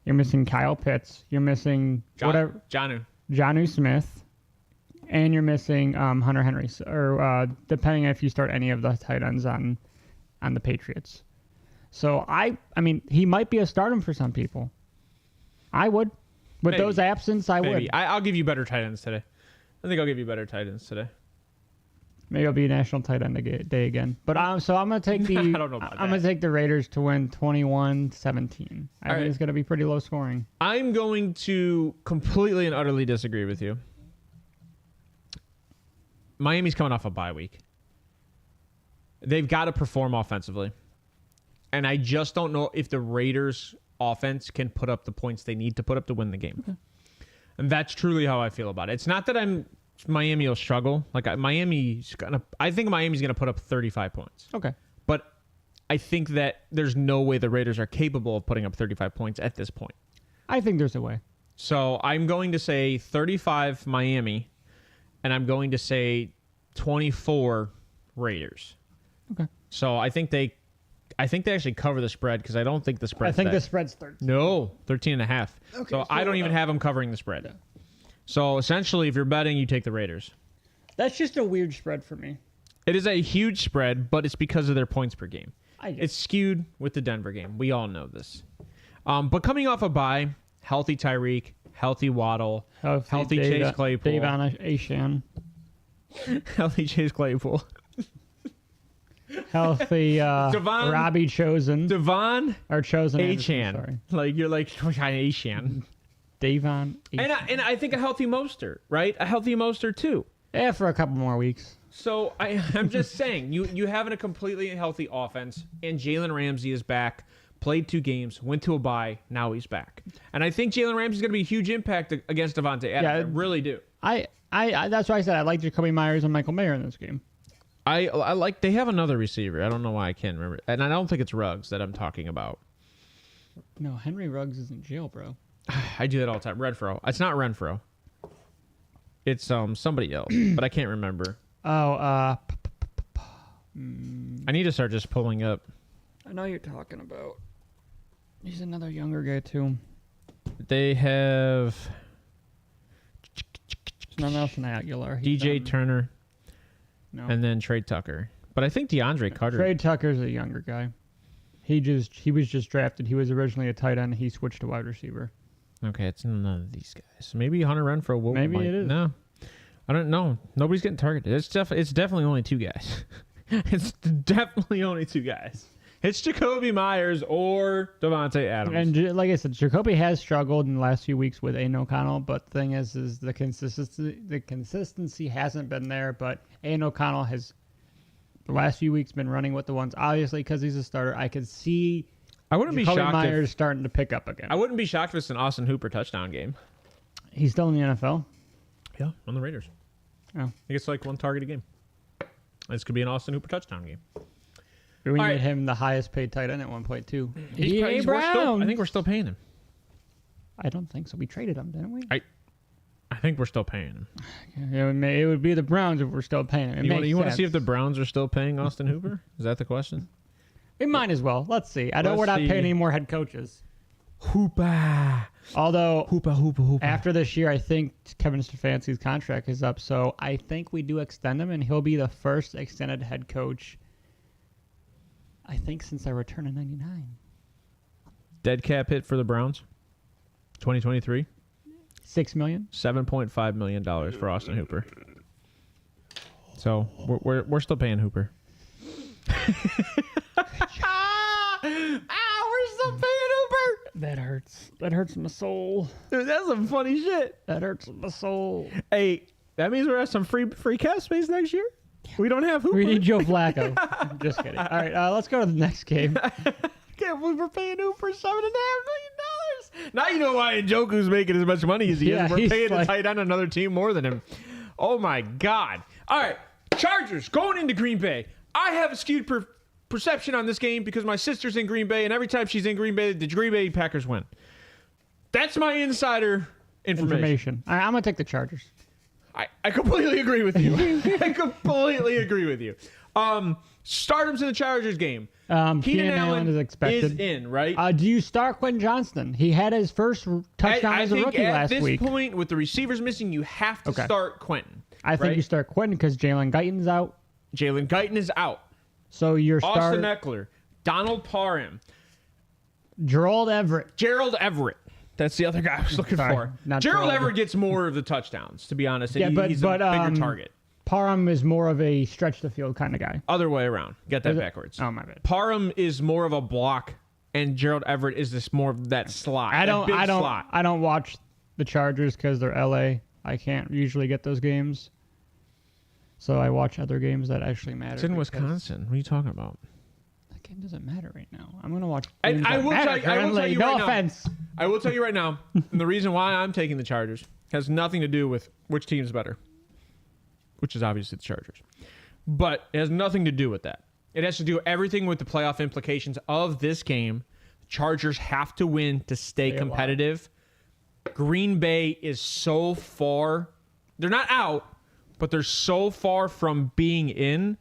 You're missing Kyle Pitts. You're missing Jonnu Smith. And you're missing Hunter Henry, or depending if you start any of the tight ends on the Patriots. So I mean, he might be a stardom for some people. I would, with those absence, I would. I'll give you better tight ends today. I think I'll give you better tight ends today. Maybe it'll be National Tight End Day again. But I'm gonna take the. I don't know about that. I'm gonna take the Raiders to win 21-17. I think it's gonna be pretty low scoring. I'm going to completely and utterly disagree with you. Miami's coming off a bye week. They've got to perform offensively. And I just don't know if the Raiders' offense can put up the points they need to put up to win the game. Okay. And that's truly how I feel about it. It's not that Miami will struggle. I think Miami's gonna put up 35 points. Okay. But I think that there's no way the Raiders are capable of putting up 35 points at this point. I think there's a way. So I'm going to say 35 Miami. And I'm going to say 24 Raiders. Okay. So I think they actually cover the spread because I don't think the spread. I think the spread's 13. No, 13.5. Okay, so I don't even have them covering the spread. Yeah. So essentially, if you're betting, you take the Raiders. That's just a weird spread for me. It is a huge spread, but it's because of their points per game. It's skewed with the Denver game. We all know this. But coming off a bye, healthy Tyreek. Healthy Waddle. Healthy Chase Claypool. Davon Ashan. Healthy Chase Claypool. Healthy Robbie Chosen. Devon or Chosen Achan. Sorry. Like you're like Achan. Davon Achan. And I think a healthy Mostert, right? A healthy Mostert too. Yeah, for a couple more weeks. So I'm just saying, you having a completely healthy offense, and Jalen Ramsey is back. Played 2 games, went to a bye, now he's back. And I think Jalen Ramsey is going to be a huge impact against Devontae Adams. Yeah, I really do. I that's why I said I like Jacoby Myers and Michael Mayer in this game. I like they have another receiver. I don't know why I can't remember. And I don't think it's Ruggs that I'm talking about. No, Henry Ruggs is in jail, bro. I do that all the time. Renfro. It's not Renfro. It's somebody else, but I can't remember. Oh, I need to start just pulling up. I know you're talking about. He's another younger guy too. They have It's not Nelson Aguilar. DJ Turner, No. and then Trey Tucker. But I think DeAndre Carter. Trey Tucker's a younger guy. He was just drafted. He was originally a tight end. He switched to wide receiver. Okay, it's none of these guys. Maybe Hunter Renfro will. Maybe it is. No, I don't know. Nobody's getting targeted. It's definitely only two guys. It's definitely only two guys. It's Jacoby Myers or Devontae Adams. And like I said, Jacoby has struggled in the last few weeks with Aiden O'Connell, but the thing is the consistency hasn't been there. But Aiden O'Connell has the last few weeks been running with the ones. Obviously, because he's a starter, I could see. I wouldn't be shocked Myers starting to pick up again. I wouldn't be shocked if it's an Austin Hooper touchdown game. He's still in the NFL. Yeah, on the Raiders. Oh. I think it's like one target a game. This could be an Austin Hooper touchdown game. We All made right. him the highest paid tight end at 1.2. He's Brown. I think we're still paying him. I don't think so. We traded him, didn't we? I think we're still paying him. It would be the Browns if we're still paying him. You want to see if the Browns are still paying Austin Hooper? Is that the question? We might as well. Let's see. I know we're not paying any more head coaches. Hooper. Although, Hooper. after this year, I think Kevin Stefanski's contract is up. So I think we do extend him, and he'll be the first extended head coach, I think, since our return in 99. Dead cap hit for the Browns. 2023. $6 million. $7.5 million for Austin Hooper. So we're still paying Hooper. We're still paying Hooper. That hurts. That hurts my soul. Dude, that's some funny shit. That hurts my soul. Hey, that means we're at some free cap space next year. We don't have Hooper. We need Joe Flacco. Just kidding. All right, let's go to the next game. Can't believe we're paying Hooper $7.5 million. Now you know why Njoku's making as much money as he is. We're paying the tight end another team more than him. Oh my God. All right, Chargers going into Green Bay. I have a skewed perception on this game because my sister's in Green Bay, and every time she's in Green Bay, the Green Bay Packers win. That's my insider information. I'm going to take the Chargers. I completely agree with you. I completely agree with you. Stardom's in the Chargers game. Keenan Allen is expected. Is in, right? Do you start Quentin Johnston? He had his first touchdown as a rookie last week. At this point, with the receivers missing, you have to start Quentin. I think you start Quentin because Jalen Guyton's out. Jalen Guyton is out. So you're Austin Eckler, Donald Parham, Gerald Everett. That's the other guy I was looking for. Gerald Everett gets more of the touchdowns, to be honest. Yeah, he's a bigger target. Parham is more of a stretch the field kind of guy. Other way around. Get that backwards. Oh, my bad. Parham is more of a block, and Gerald Everett is this more of that slot. I don't watch the Chargers because they're LA. I can't usually get those games. So I watch other games that actually matter. It's in Wisconsin. What are you talking about? That game doesn't matter right now. I'm going to watch. I will tell you no right offense. now. I will tell you right now. And the reason why I'm taking the Chargers has nothing to do with which team's better, which is obviously the Chargers. But it has nothing to do with that. It has to do everything with the playoff implications of this game. Chargers have to win to stay competitive. Green Bay is so far. They're not out, but they're so far from being in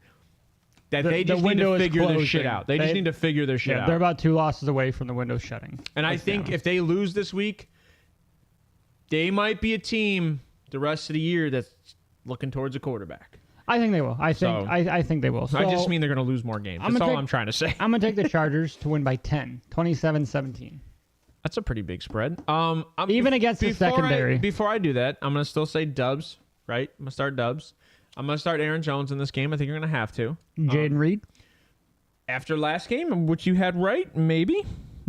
that they just need to figure their shit out. They just need to figure their shit out. They're about 2 losses away from the window shutting. And I think if they lose this week, they might be a team the rest of the year that's looking towards a quarterback. I think they will. I think they will. So I just mean they're going to lose more games. That's all I'm trying to say. I'm going to take the Chargers to win by 10, 27-17. That's a pretty big spread. Even against the secondary. Before I do that, I'm going to still say Dubs, right? I'm going to start Dubs. I'm going to start Aaron Jones in this game. I think you're going to have to. Jaden Reed? After last game, which you had right, maybe.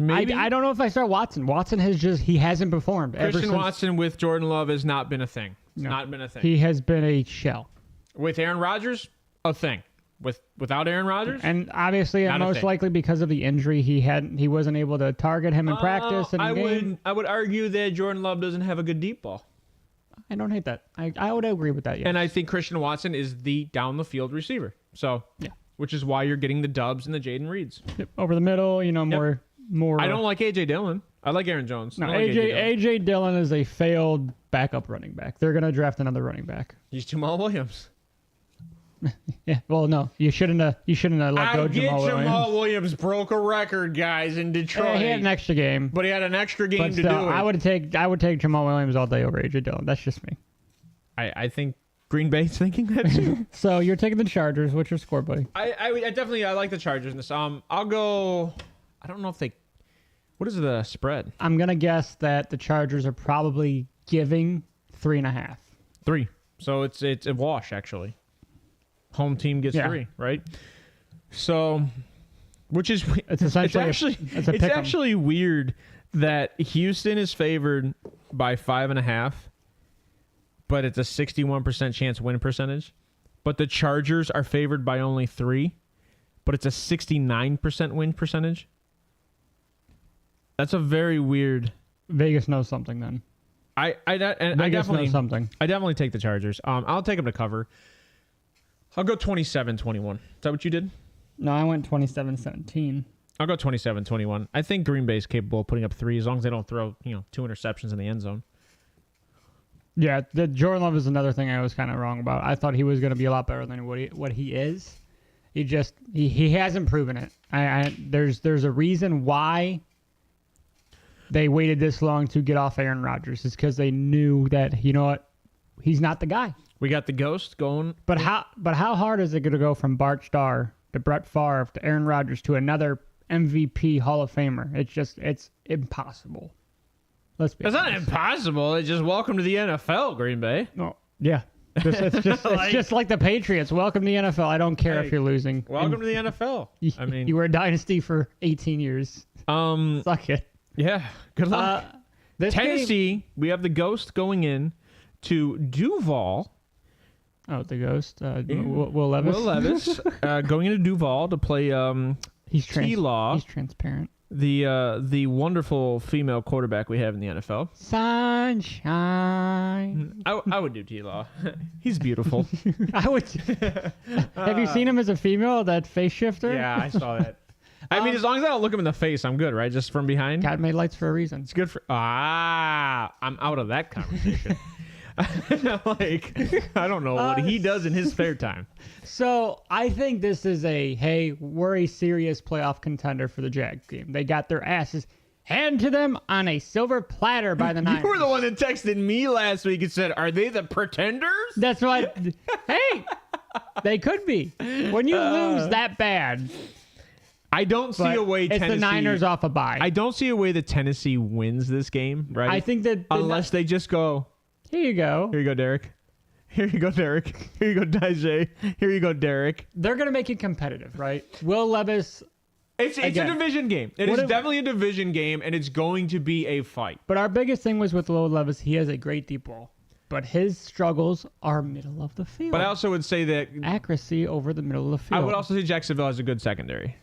I don't know if I start Watson. Watson he hasn't performed. Christian Watson with Jordan Love has not been a thing. It's not been a thing. He has been a shell. With Aaron Rodgers, a thing. Without Aaron Rodgers, and obviously, most likely because of the injury, he wasn't able to target him in practice. And I would argue that Jordan Love doesn't have a good deep ball. I don't hate that. I would agree with that. Yes. And I think Christian Watson is the down the field receiver. So, Yeah. which is why you're getting the Dubs and the Jaden Reeds. Yep. Over the middle, more. I don't like A.J. Dillon. I like Aaron Jones. No, I don't like A.J. Dillon is a failed backup running back. They're going to draft another running back. He's Jamal Williams. Yeah, well, no, you shouldn't have let go Jamal Williams. Jamal Williams broke a record, guys, in Detroit. He had an extra game, but he had an extra game but to still, do it. I would take Jamal Williams all day over A.J. Dillon. That's just me. I think Green Bay's thinking that too. So you're taking the Chargers. What's your score, buddy? I definitely like the Chargers in this. I'll go. I don't know if they. What is the spread? I'm gonna guess that the Chargers are probably giving 3.5. 3. So it's a wash actually. Home team gets 3, right? So, which is it's essentially it's actually weird that Houston is favored by 5.5, but it's a 61% chance win percentage. But the Chargers are favored by only 3, but it's a 69% win percentage. That's a very weird. Vegas knows something then. I definitely knows something. I definitely take the Chargers. I'll take them to cover. I'll go 27-21. Is that what you did? No, I went 27-17. I'll go 27-21. I think Green Bay is capable of putting up 3 as long as they don't throw 2 interceptions in the end zone. Yeah, the Jordan Love is another thing I was kind of wrong about. I thought he was going to be a lot better than what he is. He hasn't proven it. There's a reason why they waited this long to get off Aaron Rodgers. It's because they knew that he's not the guy. We got the ghost going. But how hard is it going to go from Bart Starr to Brett Favre to Aaron Rodgers to another MVP Hall of Famer? It's impossible. Let's be honest. It's not impossible. It's just welcome to the NFL, Green Bay. No, yeah. It's just like the Patriots. Welcome to the NFL. I don't care if you're losing. Welcome to the NFL. I mean, you were a dynasty for 18 years. Suck it. Yeah. Good luck. Tennessee, we have the ghost going in to Duval. Oh, the ghost. Will Levis. Will Levis going into Duval to play T-Law. He's transparent. The wonderful female quarterback we have in the NFL. Sunshine. I would do T-Law. He's beautiful. I would. Have you seen him as a female? That face shifter? Yeah, I saw that. I mean, as long as I don't look him in the face, I'm good, right? Just from behind. God made lights for a reason. It's good for. I'm out of that conversation. I don't know what he does in his spare time. So I think this is we're a serious playoff contender for the Jags game. They got their asses handed to them on a silver platter by the Niners. You were the one that texted me last week and said, "Are they the pretenders?" That's what. Hey, they could be. When you lose that bad. I don't see a way it's Tennessee... the Niners off a bye. I don't see a way that Tennessee wins this game, right? I think that... Unless they just go... Here you go. Here you go, Derek. Here you go, Derek. Here you go, Dijay. Here you go, Derek. They're going to make it competitive, right? Will Levis... It's a division game. It is definitely a division game, and it's going to be a fight. But our biggest thing was with Will Levis, he has a great deep ball. But his struggles are middle of the field. But I also would say that... Accuracy over the middle of the field. I would also say Jacksonville has a good secondary.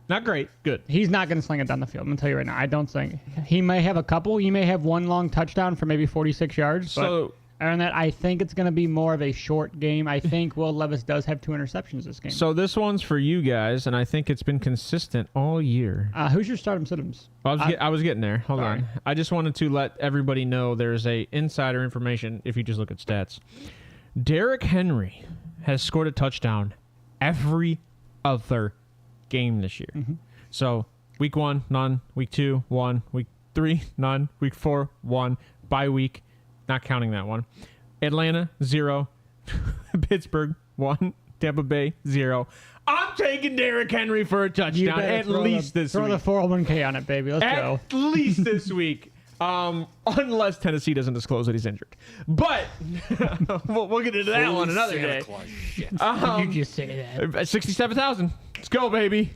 Not great. Good. He's not going to sling it down the field. I'm going to tell you right now. I don't think. He may have a couple. He may have one long touchdown for maybe 46 yards. So, Aaron, I think it's going to be more of a short game. I think Will Levis does have 2 interceptions this game. So this one's for you guys, and I think it's been consistent all year. Who's your stardom situms? I was getting there. Hold on. I just wanted to let everybody know there's a insider information if you just look at stats. Derrick Henry has scored a touchdown every other game this year. Mm-hmm. So week 1, none. Week 2, 1. Week 3, none. Week 4, 1. Bye week, not counting that one. Atlanta, 0. Pittsburgh, 1. Tampa Bay, 0. I'm taking Derrick Henry for a touchdown at least this week. Throw the 401k on it, baby. Let's go. At least this week. Unless Tennessee doesn't disclose that he's injured. But we'll get into that one another day. Shit. You just say that. 67,000. Let's go, baby.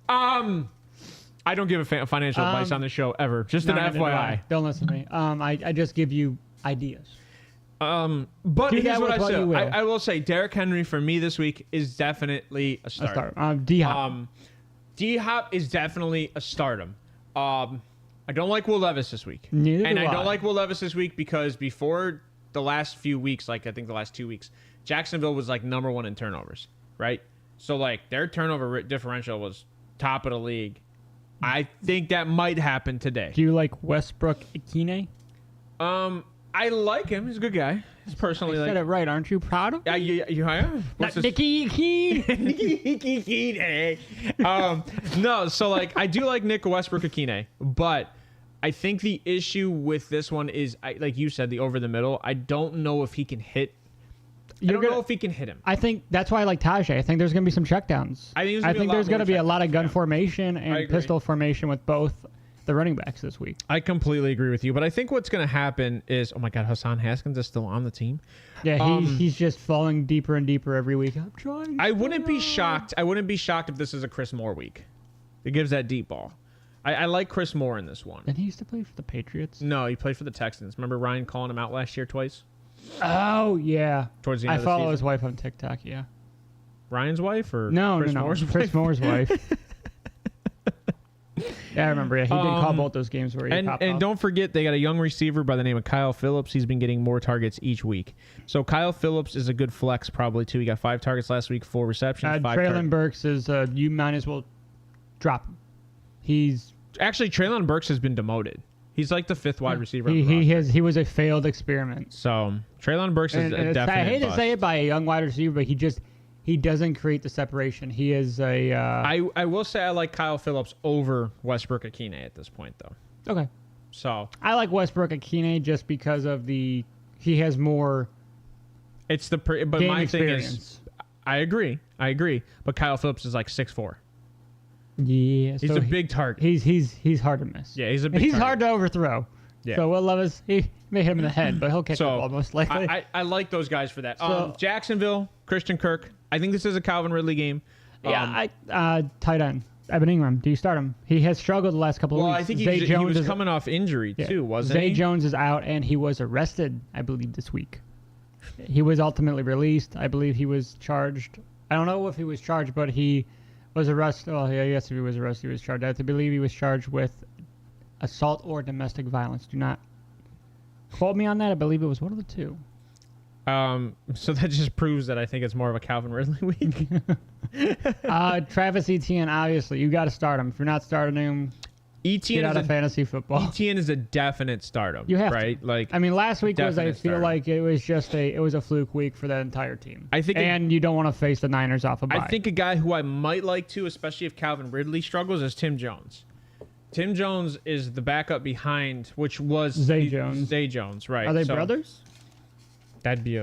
I don't give a financial advice on this show ever. Just an FYI. Don't listen to me. I just give you ideas. But here's what I say. I will say Derrick Henry for me this week is definitely a start. D-Hop. D-Hop is definitely a stardom. I don't like Will Levis this week. Neither do I don't like Will Levis this week because before the last few weeks, like I think the last 2 weeks, Jacksonville was like number 1 in turnovers, right? So, like, their turnover differential was top of the league. I think that might happen today. Do you like Westbrook Akine? I like him. He's a good guy. He's personally I said it right. Aren't you proud of him? You Not Nicky Akine. No, so, like, I do like Nick Westbrook Akine, but I think the issue with this one is, like you said, the over the middle. I don't know if he can hit. I don't know if he can hit him. I think that's why I like Tajay. I think there's going to be some checkdowns. I think there's going to be a lot of gun formation I and agree. pistol formation with both the running backs this week. I completely agree with you, but I think what's going to happen is, oh my God, Hassan Haskins is still on the team. Yeah, he's just falling deeper and deeper every week. I'm trying. I wouldn't be shocked. I wouldn't be shocked if this is a Chris Moore week. It gives that deep ball. I like Chris Moore in this one. Didn't he used to play for the Patriots? No, he played for the Texans. Remember Ryan calling him out last year twice? Oh, yeah. Towards the end I of the follow season. his wife on TikTok, yeah. Ryan's wife or No. Moore's Chris wife? Moore's wife. Yeah, I remember. Yeah, he did call both those games where he popped And off. don't forget, they got a young receiver by the name of Kyle Phillips. He's been getting more targets each week. So Kyle Phillips is a good flex probably, too. He got 5 targets last week, 4 receptions, 5 Traylon Burks is, you might as well drop him. Actually, Traylon Burks has been demoted. He's like the 5th wide receiver. on the roster. He was a failed experiment. So Traylon Burks is a definite I hate to bust. say it by a young wide receiver, but he doesn't create the separation. He is a I will say I like Kyle Phillips over Westbrook Akine at this point, though. okay. So I like Westbrook Akine just because of he has more it's but game my experience. thing is, I agree, but Kyle Phillips is like 6'4". Yeah, He's a big target. He's hard to miss. Yeah, he's a big He's target. hard to overthrow. Yeah. So Will Levis, he may hit him in the head, but he'll catch the ball most likely. I like those guys for that. So- Jacksonville, Christian Kirk. I think this is a Calvin Ridley game. Tight end Evan Ingram. Do you start him? He has struggled the last couple of weeks. I think Zay he was coming off injury too, wasn't Zay he? Jones is out, and he was arrested, I believe, this week. He was ultimately released. I believe he was charged. I don't know if he was charged, but he was arrested. Well, yeah, I guess if he was arrested, he was charged. I believe he was charged with assault or domestic violence. Do not quote me on that. I believe it was one of the two. So that just proves that I think it's more of a Calvin Ridley week. Travis Etienne, obviously, you got to start him. If you're not starting him, get out of fantasy football. Etienne is a definite stardom. You have right? to. Like, I mean, last week was, I definite feel stardom. like it was just it was a fluke week for that entire team. I think and you don't want to face the Niners off a bye. I think a guy who I might like to, especially if Calvin Ridley struggles, is Tim Jones. Tim Jones is the backup behind, which was Zay Jones. Zay Jones, right? Are they brothers? That'd be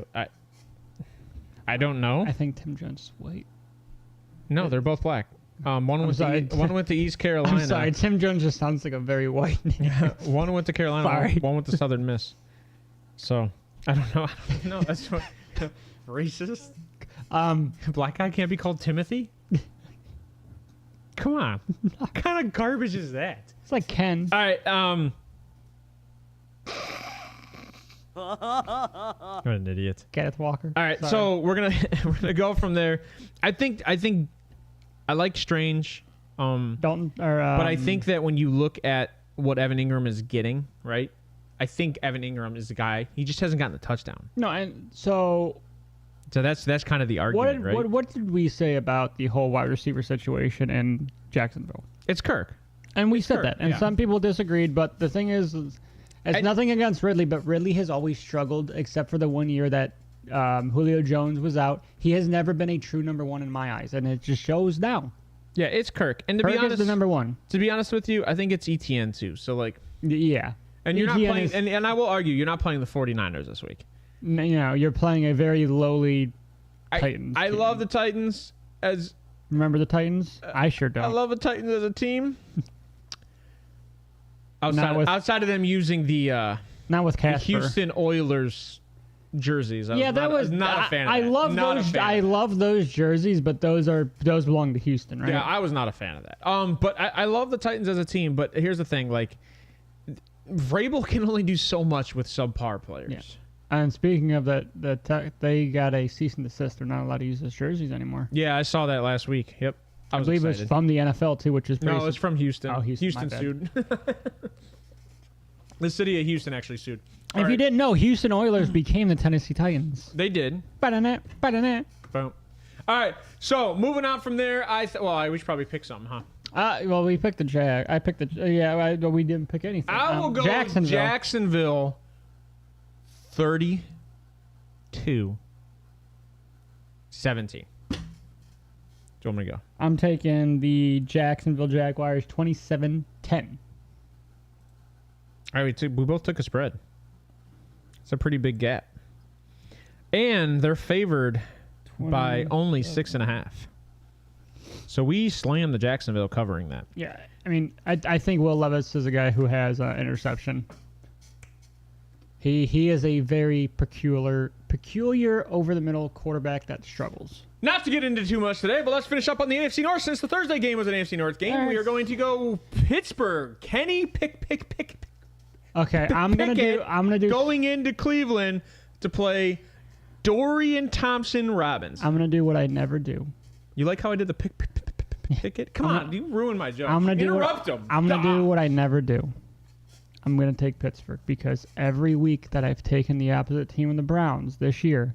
I don't know. I think Tim Jones is white. No, they're both black. One went to East Carolina. I'm sorry, Tim Jones just sounds like a very white name. One went to Carolina. Sorry. One went to Southern Miss. So I don't know. That's what, racist. Black guy can't be called Timothy. Come on. What kind of garbage is that? It's like Ken. All right. What an idiot. Kenneth Walker. All right, Sorry. so we're gonna go from there. I think I like Strange. Dalton or But I think that when you look at what Evan Ingram is getting, right? I think Evan Ingram is the guy. He just hasn't gotten the touchdown. no, and so that's kind of the argument, right? what did we say about the whole wide receiver situation in Jacksonville? It's Kirk. And we said Kirk, that, and yeah. some people disagreed. But the thing is it's nothing against Ridley, but Ridley has always struggled, except for the 1 year that Julio Jones was out. He has never been a true number one in my eyes, and it just shows now. Yeah, it's Kirk. And to Kirk be honest, is the number one. To be honest with you, I think it's ETN too. So like, Yeah. and you're not ETN playing, is- and I will argue, you're not playing the 49ers this week. You know, you're playing a very lowly Titans. I team. love the Titans as Remember the Titans? I sure don't. I love the Titans as a team. with- Outside of them using the Not with Casper. Houston Oilers jerseys. I was not a fan of I that. love Not a those. fan of I that. love those jerseys, but those belong to Houston, right? Yeah, I was not a fan of that. But I love the Titans as a team. But here's the thing: like, Vrabel can only do so much with subpar players. Yeah. And speaking of that, they got a cease and desist. They're not allowed to use those jerseys anymore. Yeah, I saw that last week. Yep, I was believe excited. it's from the NFL too, which is pretty. No, it's from Houston. Oh, Houston, Houston my bad. sued. The city of Houston actually sued. If you didn't know, Houston Oilers became the Tennessee Titans. They did. Ba-da-na, ba-da-na. Boom. All right. So moving on from there, we should probably pick something, huh? Well, we picked the Jag. I picked the we didn't pick anything. I will go Jacksonville 32-17. Do you want me to go? I'm taking the Jacksonville Jaguars 27-10. All right, we both took a spread. It's a pretty big gap. And they're favored by only 6.5. So we slammed the Jacksonville covering that. Yeah, I mean, I think Will Levis is a guy who has interception. He is a very peculiar over-the-middle quarterback that struggles. Not to get into too much today, but let's finish up on the AFC North. Since the Thursday game was an AFC North game, right. We are going to go Pittsburgh. Kenny pick. Okay, I'm gonna do going into Cleveland to play Dorian Thompson-Robinson. I'm gonna do what I never do. You like how I did the pick it? Come on, you ruined my joke. I'm gonna interrupt him. I'm gonna do what I never do. I'm gonna take Pittsburgh because every week that I've taken the opposite team in the Browns this year,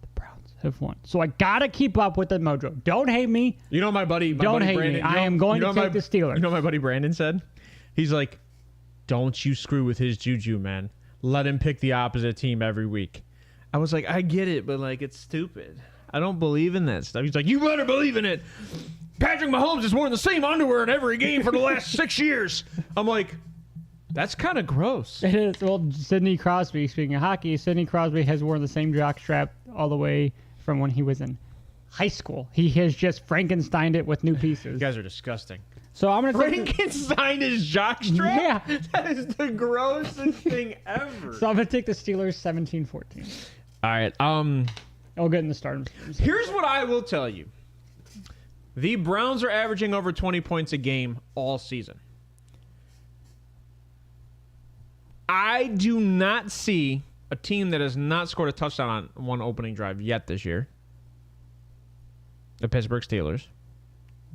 the Browns have won. So I gotta keep up with the mojo. Don't hate me. You know my buddy Don't hate Brandon. me. I am going to take the Steelers. You know what my buddy Brandon said? He's like, don't you screw with his juju, man. Let him pick the opposite team every week. I was like, I get it, but like it's stupid. I don't believe in that stuff. He's like, you better believe in it. Patrick Mahomes has worn the same underwear in every game for the last 6 years. I'm like, that's kind of gross. It is. Well, Sidney Crosby, speaking of hockey, Sidney Crosby has worn the same jockstrap all the way from when he was in high school. He has just Frankensteined it with new pieces. You guys are disgusting. So I'm going to Frankenstein his jockstrap? Yeah. That is the grossest thing ever. So I'm going to take the Steelers 17-14. All right. I'll get in the stardom. Here's what I will tell you. The Browns are averaging over 20 points a game all season. I do not see a team that has not scored a touchdown on one opening drive yet this year. The Pittsburgh Steelers.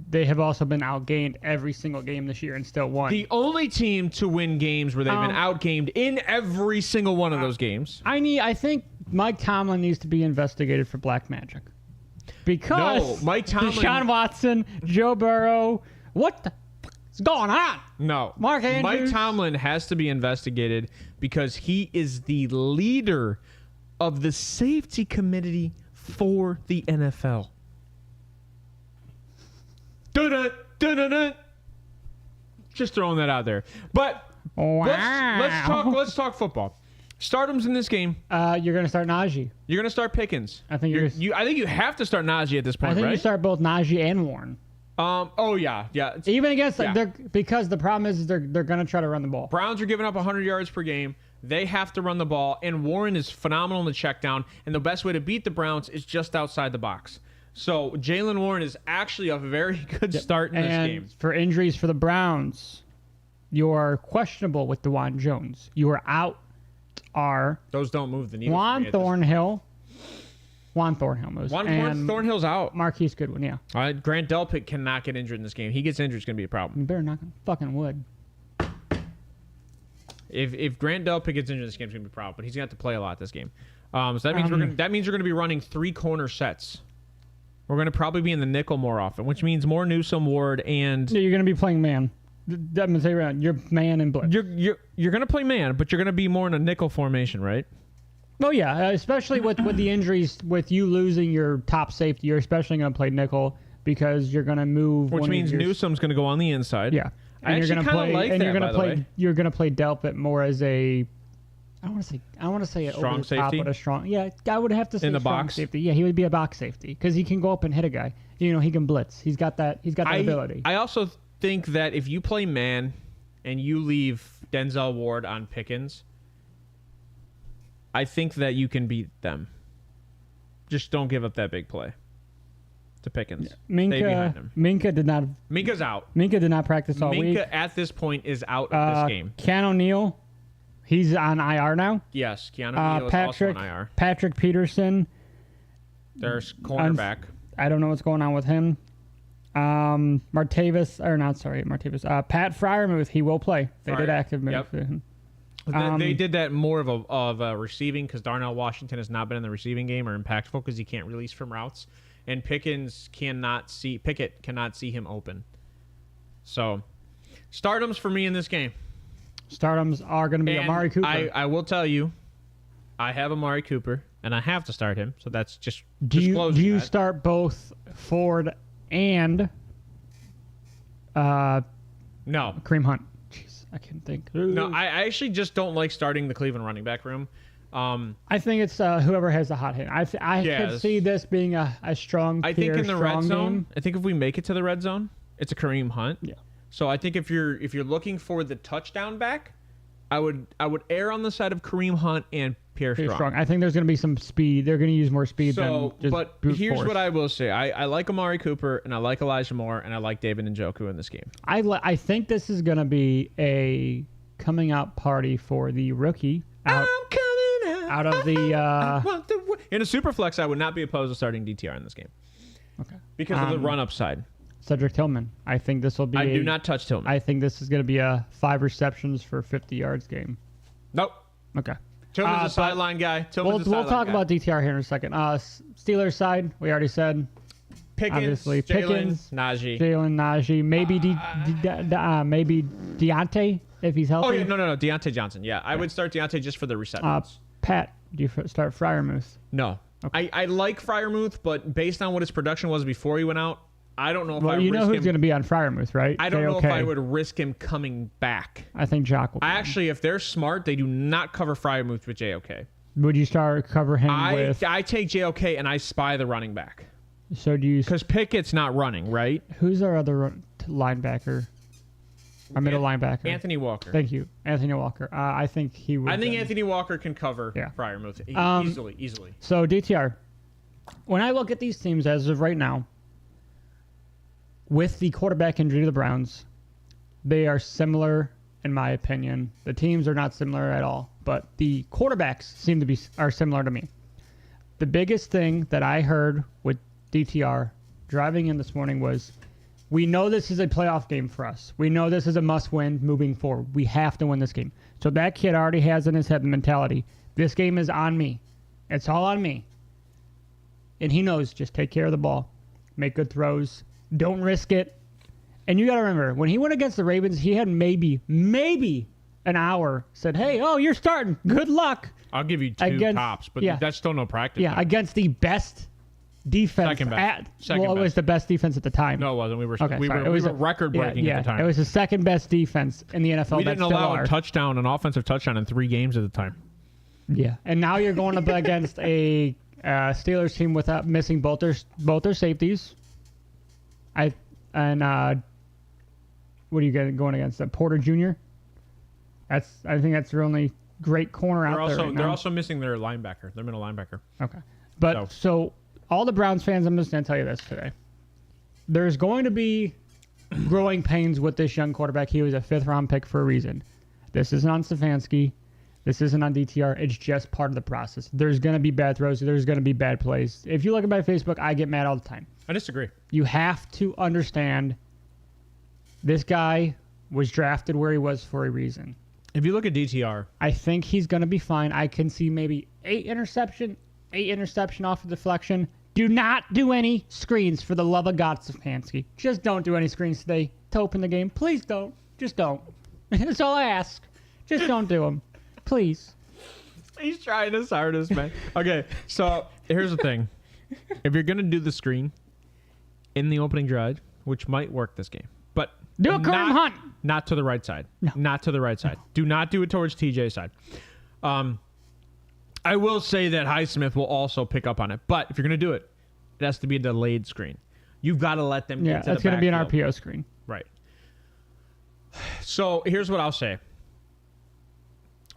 They have also been outgained every single game this year and still won. The only team to win games where they've been outgained in every single one of those games. I think Mike Tomlin needs to be investigated for black magic. Because Mike Tomlin, Deshaun Watson, Joe Burrow, what the fuck is going on? No. Mark Andrews. Mike Tomlin has to be investigated because he is the leader of the safety committee for the NFL. Dun-dun. Just throwing that out there. But wow. let's talk football. Stardom's in this game. You're going to start Najee. You're going to start Pickens. I think I think you have to start Najee at this point, I think right? you start both Najee and Warren. Oh yeah. Even against because the problem is they're going to try to run the ball. Browns are giving up 100 yards per game. They have to run the ball, and Warren is phenomenal in the check down. And the best way to beat the Browns is just outside the box. So Jaylen Warren is actually a very good start in this game. For injuries for the Browns, you are questionable with DeJuan Jones. You are out. Those don't move the needle. Juan Thornhill moves. And Thornhill's out. Marquise Goodwin, yeah. All right, Grant Delpit cannot get injured in this game. He gets injured, it's going to be a problem. You better knock on fucking wood. If Grant Delpit gets injured in this game, it's going to be a problem. But he's going to have to play a lot this game. So that means we're going to be running 3 corner sets. We're going to probably be in the nickel more often, which means more Newsome, Ward, and... Yeah, you're going to be playing man. I'm going to say around. You're man and blitz. You're going to play man, but you're going to be more in a nickel formation, right? Oh, yeah, especially with the injuries, with you losing your top safety, you're especially going to play nickel because you're going to move... Which means Newsome's going to go on the inside. Yeah. And you're going to play... Like you're going to play Delpit more as a... I want to say strong over the safety, top, but a strong. Yeah, I would have to say in the strong box safety. Yeah, he would be a box safety because he can go up and hit a guy. You know, he can blitz. He's got that ability. I also think that if you play man and you leave Denzel Ward on Pickens, I think that you can beat them. Just don't give up that big play to Pickens. Stay behind him. Minka's out. Minka did not practice all week. Minka at this point is out of this game. Keanu O'Neal. He's on IR now. Yes, Keanu O'Neal is also on IR. Patrick Peterson. There's cornerback. I don't know what's going on with him. Pat Freiermuth, he will play. They did active move for him. They did that more of a receiving because Darnell Washington has not been in the receiving game or impactful because he can't release from routes. and Pickett cannot see him open. So, stardoms for me in this game. Stardoms are going to be And Amari Cooper. I will tell you, I have Amari Cooper, and I have to start him. So that's just do disclosing you that. start both Ford and No. Kareem Hunt? Jeez, I can't think. No, I actually just don't like starting the Cleveland running back room. I think it's whoever has the hot hand. I could see this being a strong. I think in the red zone, game. I think if we make it to the red zone, it's a Kareem Hunt. Yeah. So I think if you're looking for the touchdown back, I would err on the side of Kareem Hunt and Pierre Strong. I think there's going to be some speed. They're going to use more speed than just but brute here's force. what I will say: I like Amari Cooper and I like Elijah Moore and I like David Njoku in this game. I think this is going to be a coming out party for the rookie out of the. In a super flex, I would not be opposed to starting DTR in this game. Okay. Because of the run up side. Cedric Tillman. I think this will be. I do not touch Tillman. I think this is going to be a 5 receptions for 50 yards game. Nope. Okay. Tillman's a sideline guy. We'll talk about DTR here in a second. Steelers side, we already said. Pickens, obviously, Pickens, Najee. Jalen Najee, maybe maybe Deontay if he's healthy. Oh yeah, no, Deontay Johnson. Yeah, I would start Deontay just for the receptions. Pat, do you start Freiermuth? No, okay. I like Freiermuth, but based on what his production was before he went out, I don't know if you know who's going to be on Freiermuth, right? I don't know if I would risk him coming back. I think Jock will. Actually, if they're smart, they do not cover Freiermuth with JOK. Would you cover him with? I take JOK and I spy the running back. So do you? Because Pickett's not running, right? Who's our other linebacker? Our middle linebacker. Anthony Walker. Thank you, Anthony Walker. I think he would. I think Anthony Walker can cover Freiermuth easily. So DTR, when I look at these teams as of right now, with the quarterback injury to the Browns, they are similar in my opinion. The teams are not similar at all, but the quarterbacks are similar to me. The biggest thing that I heard with DTR driving in this morning was, we know this is a playoff game for us. We know this is a must-win moving forward. We have to win this game. So that kid already has in his head the mentality, this game is on me. It's all on me. And he knows, just take care of the ball. Make good throws. Don't risk it. And you got to remember, when he went against the Ravens, he had maybe an hour. Said, hey, you're starting. Good luck. I'll give you two tops, but that's still no practice. Yeah, against the best defense. Second best. It was the best defense at the time. No, it wasn't. We were record breaking at at the time. It was the second best defense in the NFL. We didn't allow an offensive touchdown in 3 games at the time. Yeah, and now you're going up against a Steelers team without missing both their safeties. What are you going against? Porter Jr. I think that's their only great corner out there. They're also missing their linebacker, their middle linebacker. Okay, but so all the Browns fans, I'm just going to tell you this today. There's going to be growing pains with this young quarterback. He was a 5th-round pick for a reason. This isn't on Stefanski. This isn't on DTR. It's just part of the process. There's going to be bad throws. There's going to be bad plays. If you look at my Facebook, I get mad all the time. I disagree. You have to understand this guy was drafted where he was for a reason. If you look at DTR, I think he's going to be fine. I can see maybe 8 interception off of deflection. Do not do any screens for the love of God, Stefanski. Just don't do any screens today to open the game. Please don't. Just don't. That's all I ask. Just don't do them. Please. He's trying his hardest, man. Okay, so here's the thing. If you're going to do the screen in the opening drive, which might work this game, but do a Kareem Hunt. Not to the right side. No. Not to the right side. Do not do it towards TJ's side. I will say that Highsmith will also pick up on it, but if you're going to do it, it has to be a delayed screen. You've got to let them get to the backfield. That's going to be an RPO screen. Right. So here's what I'll say.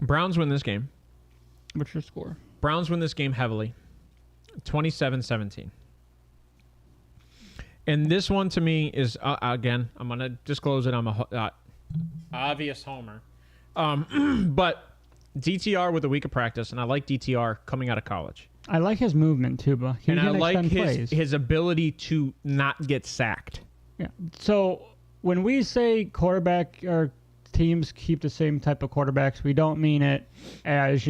Browns win this game. What's your score? Browns win this game heavily. 27-17. And this one to me is, again, I'm going to disclose it. I'm a obvious homer. But DTR with a week of practice, and I like DTR coming out of college. I like his movement, too, but and I like his ability to not get sacked. Yeah. So when we say quarterback or teams keep the same type of quarterbacks, we don't mean it as,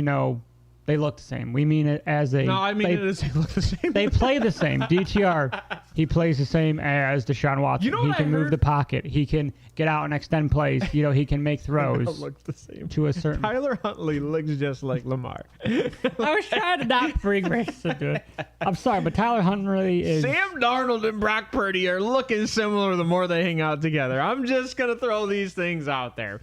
They look the same. We mean it as a. No, I mean it as they look the same. They play the same. DTR, he plays the same as Deshaun Watson. You know what he can move the pocket. He can get out and extend plays. He can make throws. Look the same. To a certain. Tyler Huntley looks just like Lamar. I was trying to not bring race into it. I'm sorry, but Tyler Huntley is. Sam Darnold and Brock Purdy are looking similar the more they hang out together. I'm just gonna throw these things out there.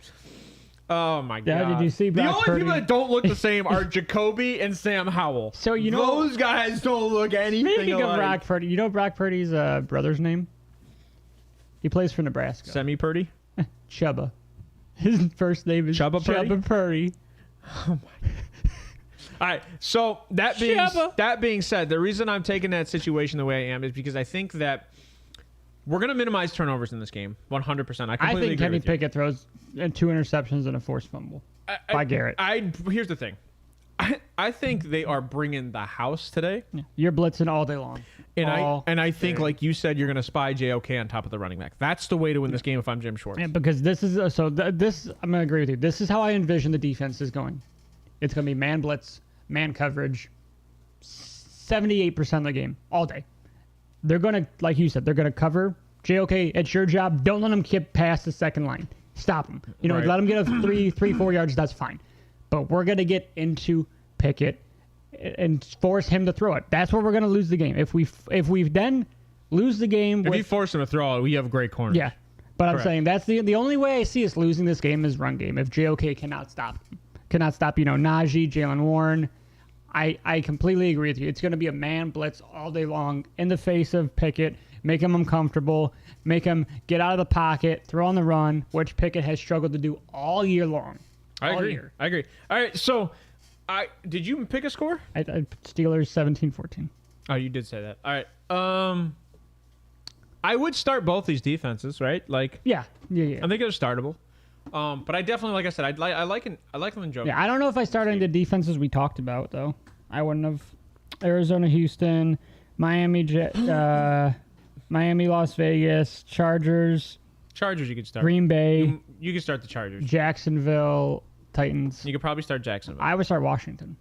Oh my god! Yeah, did you see the Brock only Purdy? people that don't look the same are Jacoby and Sam Howell. So you know those guys don't look anything Speaking alike. of Brock Purdy, you know Brock Purdy's brother's name? He plays for Nebraska. Semi Purdy. Chubba. His first name is Chubba Purdy? Chubba Purdy. Oh my. All right. So that being said, the reason I'm taking that situation the way I am is because I think that we're going to minimize turnovers in this game. 100%. I think Kenny Pickett throws 2 interceptions and a forced fumble by Garrett. Here's the thing. I think they are bringing the house today. Yeah. You're blitzing all day long. And I think, like you said, you're going to spy JOK on top of the running back. That's the way to win this game if I'm Jim Schwartz. Yeah, because this is I'm going to agree with you. This is how I envision the defense is going. It's going to be man blitz, man coverage, 78% of the game all day. They're going to, like you said, they're going to cover. JOK, it's your job. Don't let them get past the second line. Stop them. Right. Let them get a 4 yards. That's fine. But we're going to get into Pickett and force him to throw it. That's where we're going to lose the game. If we then lose the game, if you force him to throw it, we have great corners. Yeah, but Correct. I'm saying that's the only way I see us losing this game is run game. If JOK cannot stop Najee, Jalen Warren. I completely agree with you. It's going to be a man blitz all day long in the face of Pickett. Make him uncomfortable. Make him get out of the pocket, throw on the run, which Pickett has struggled to do all year long. I agree. All right, so did you pick a score? Steelers 17-14. Oh, you did say that. All right. I would start both these defenses, right? Like, Yeah. I think they're startable. But I definitely, like I said, I like them in Joe. Yeah, I don't know if I started any of the defenses we talked about though. I wouldn't have. Arizona, Houston, Miami, Las Vegas, Chargers. Chargers, you could start. Green Bay. You could start the Chargers. Jacksonville, Titans. You could probably start Jacksonville. I would start Washington.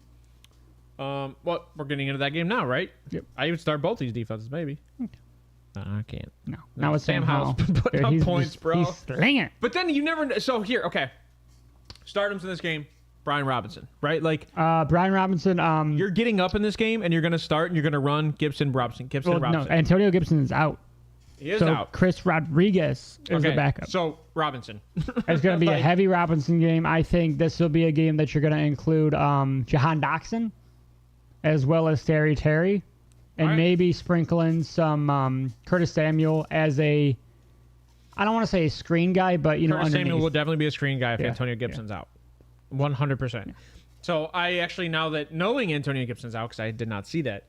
Well, we're getting into that game now, right? Yep. I would start both these defenses, maybe. Okay. No, I can't. No, not with Sam Howell. Putting up points, bro. He's slinging. But then you never. So here, okay. Startums in this game. Brian Robinson, right? Like Brian Robinson. you're getting up in this game and you're going to start and you're going to run Robinson. No, Antonio Gibson is out. He is so out. Chris Rodriguez is the backup. So Robinson. It's going to be a heavy Robinson game. I think this will be a game that you're going to include Jahan Dotson as well as Terry. And maybe sprinkle in some Curtis Samuel as I don't want to say a screen guy, but Curtis underneath. Samuel will definitely be a screen guy if Antonio Gibson's out. 100%. Yeah. So I actually, now that knowing Antonio Gibson's out, because I did not see that,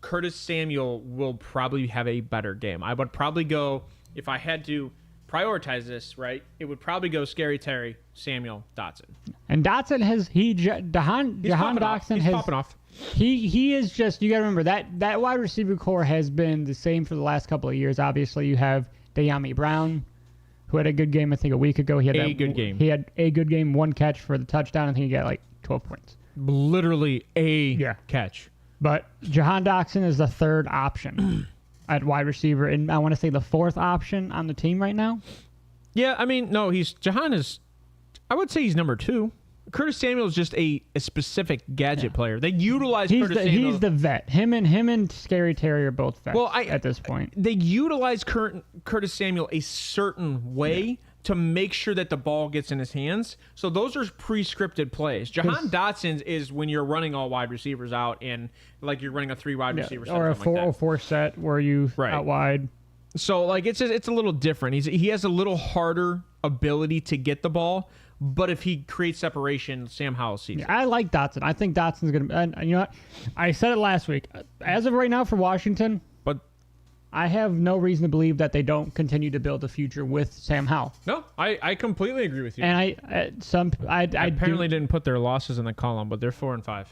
Curtis Samuel will probably have a better game. I would probably go, if I had to prioritize this, right, it would probably go Scary Terry, Samuel, Dotson. And Dotson Jahan Dotson has popping off. He is just, you got to remember that wide receiver core has been the same for the last couple of years. Obviously, you have De'Ami Brown, who had a good game, I think, a week ago. He had a good game. He had a good game, 1 catch for the touchdown. I think he got like 12 points. Literally a catch. But Jahan Dotson is the 3rd option at wide receiver, and I want to say the 4th option on the team right now. Yeah, I mean, no, Jahan is, I would say he's number 2. Curtis Samuel is just a specific gadget player. They utilize Curtis Samuel. He's the vet. Him and Scary Terry are both vets at this point. They utilize Curtis Samuel a certain way to make sure that the ball gets in his hands. So those are pre-scripted plays. Jahan Dotson is when you're running all wide receivers out and like you're running a 3 wide receiver set or a 4 set where you out wide. So like it's a little different. He has a little harder ability to get the ball. But if he creates separation, Sam Howell sees it. I like Dotson. I think Dotson's going to... And you know what? I said it last week. As of right now for Washington, but I have no reason to believe that they don't continue to build a future with Sam Howell. No, I completely agree with you. And I apparently didn't put their losses in the column, but they're 4-5.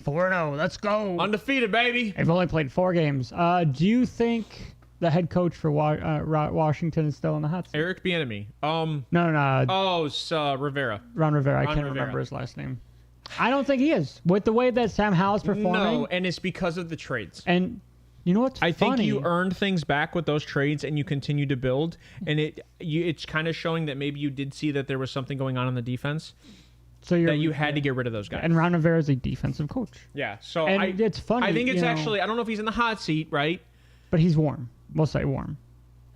4-0. Let's go. Undefeated, baby. They've only played 4 games. Do you think the head coach for Washington is still in the hot seat? Eric Bieniemy. No. Oh, it's Rivera. Ron Rivera. I can't remember his last name. I don't think he is. With the way that Sam Howell's performing. No, and it's because of the trades. And you know what's I funny? think you earned things back with those trades, and you continue to build. And it's kind of showing that maybe you did see that there was something going on in the defense. So that you had to get rid of those guys. And Ron Rivera is a defensive coach. Yeah, so and it's funny. I think it's actually, I don't know if he's in the hot seat, right? But he's warm. We'll say warm.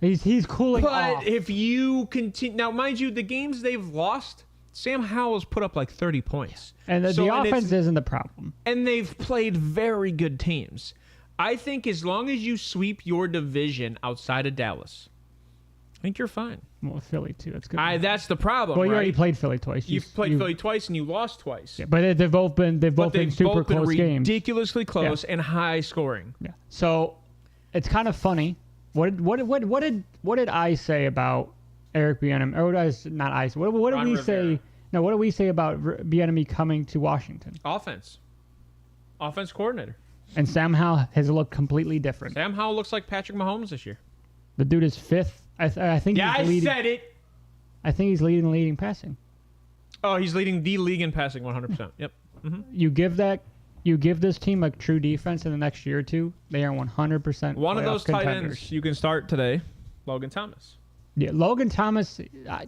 He's cooling off. But if you continue, now mind you, the games they've lost, Sam Howell's put up like 30 points. And the offense isn't the problem. And they've played very good teams. I think as long as you sweep your division outside of Dallas, I think you're fine. Well, Philly too. That's good. That's the problem. Well, you right? already played Philly twice. You've played Philly twice, and you lost twice. Yeah, but they've both been super close games. Ridiculously close and high scoring. Yeah. So it's kind of funny. What did I say about Eric Bieniemy? Or not I? What did we say? No, what did we say about Bieniemy coming to Washington? Offense coordinator. And Sam Howell has looked completely different. Sam Howell looks like Patrick Mahomes this year. The dude is fifth. I think. Yeah, I said it. I think he's leading passing. Oh, he's leading the league in passing 100%. Yep. Mm-hmm. You give this team a true defense in the next year or two, they are 100%. One of those tight contenders. ends you can start today, Logan Thomas. Yeah, Logan Thomas.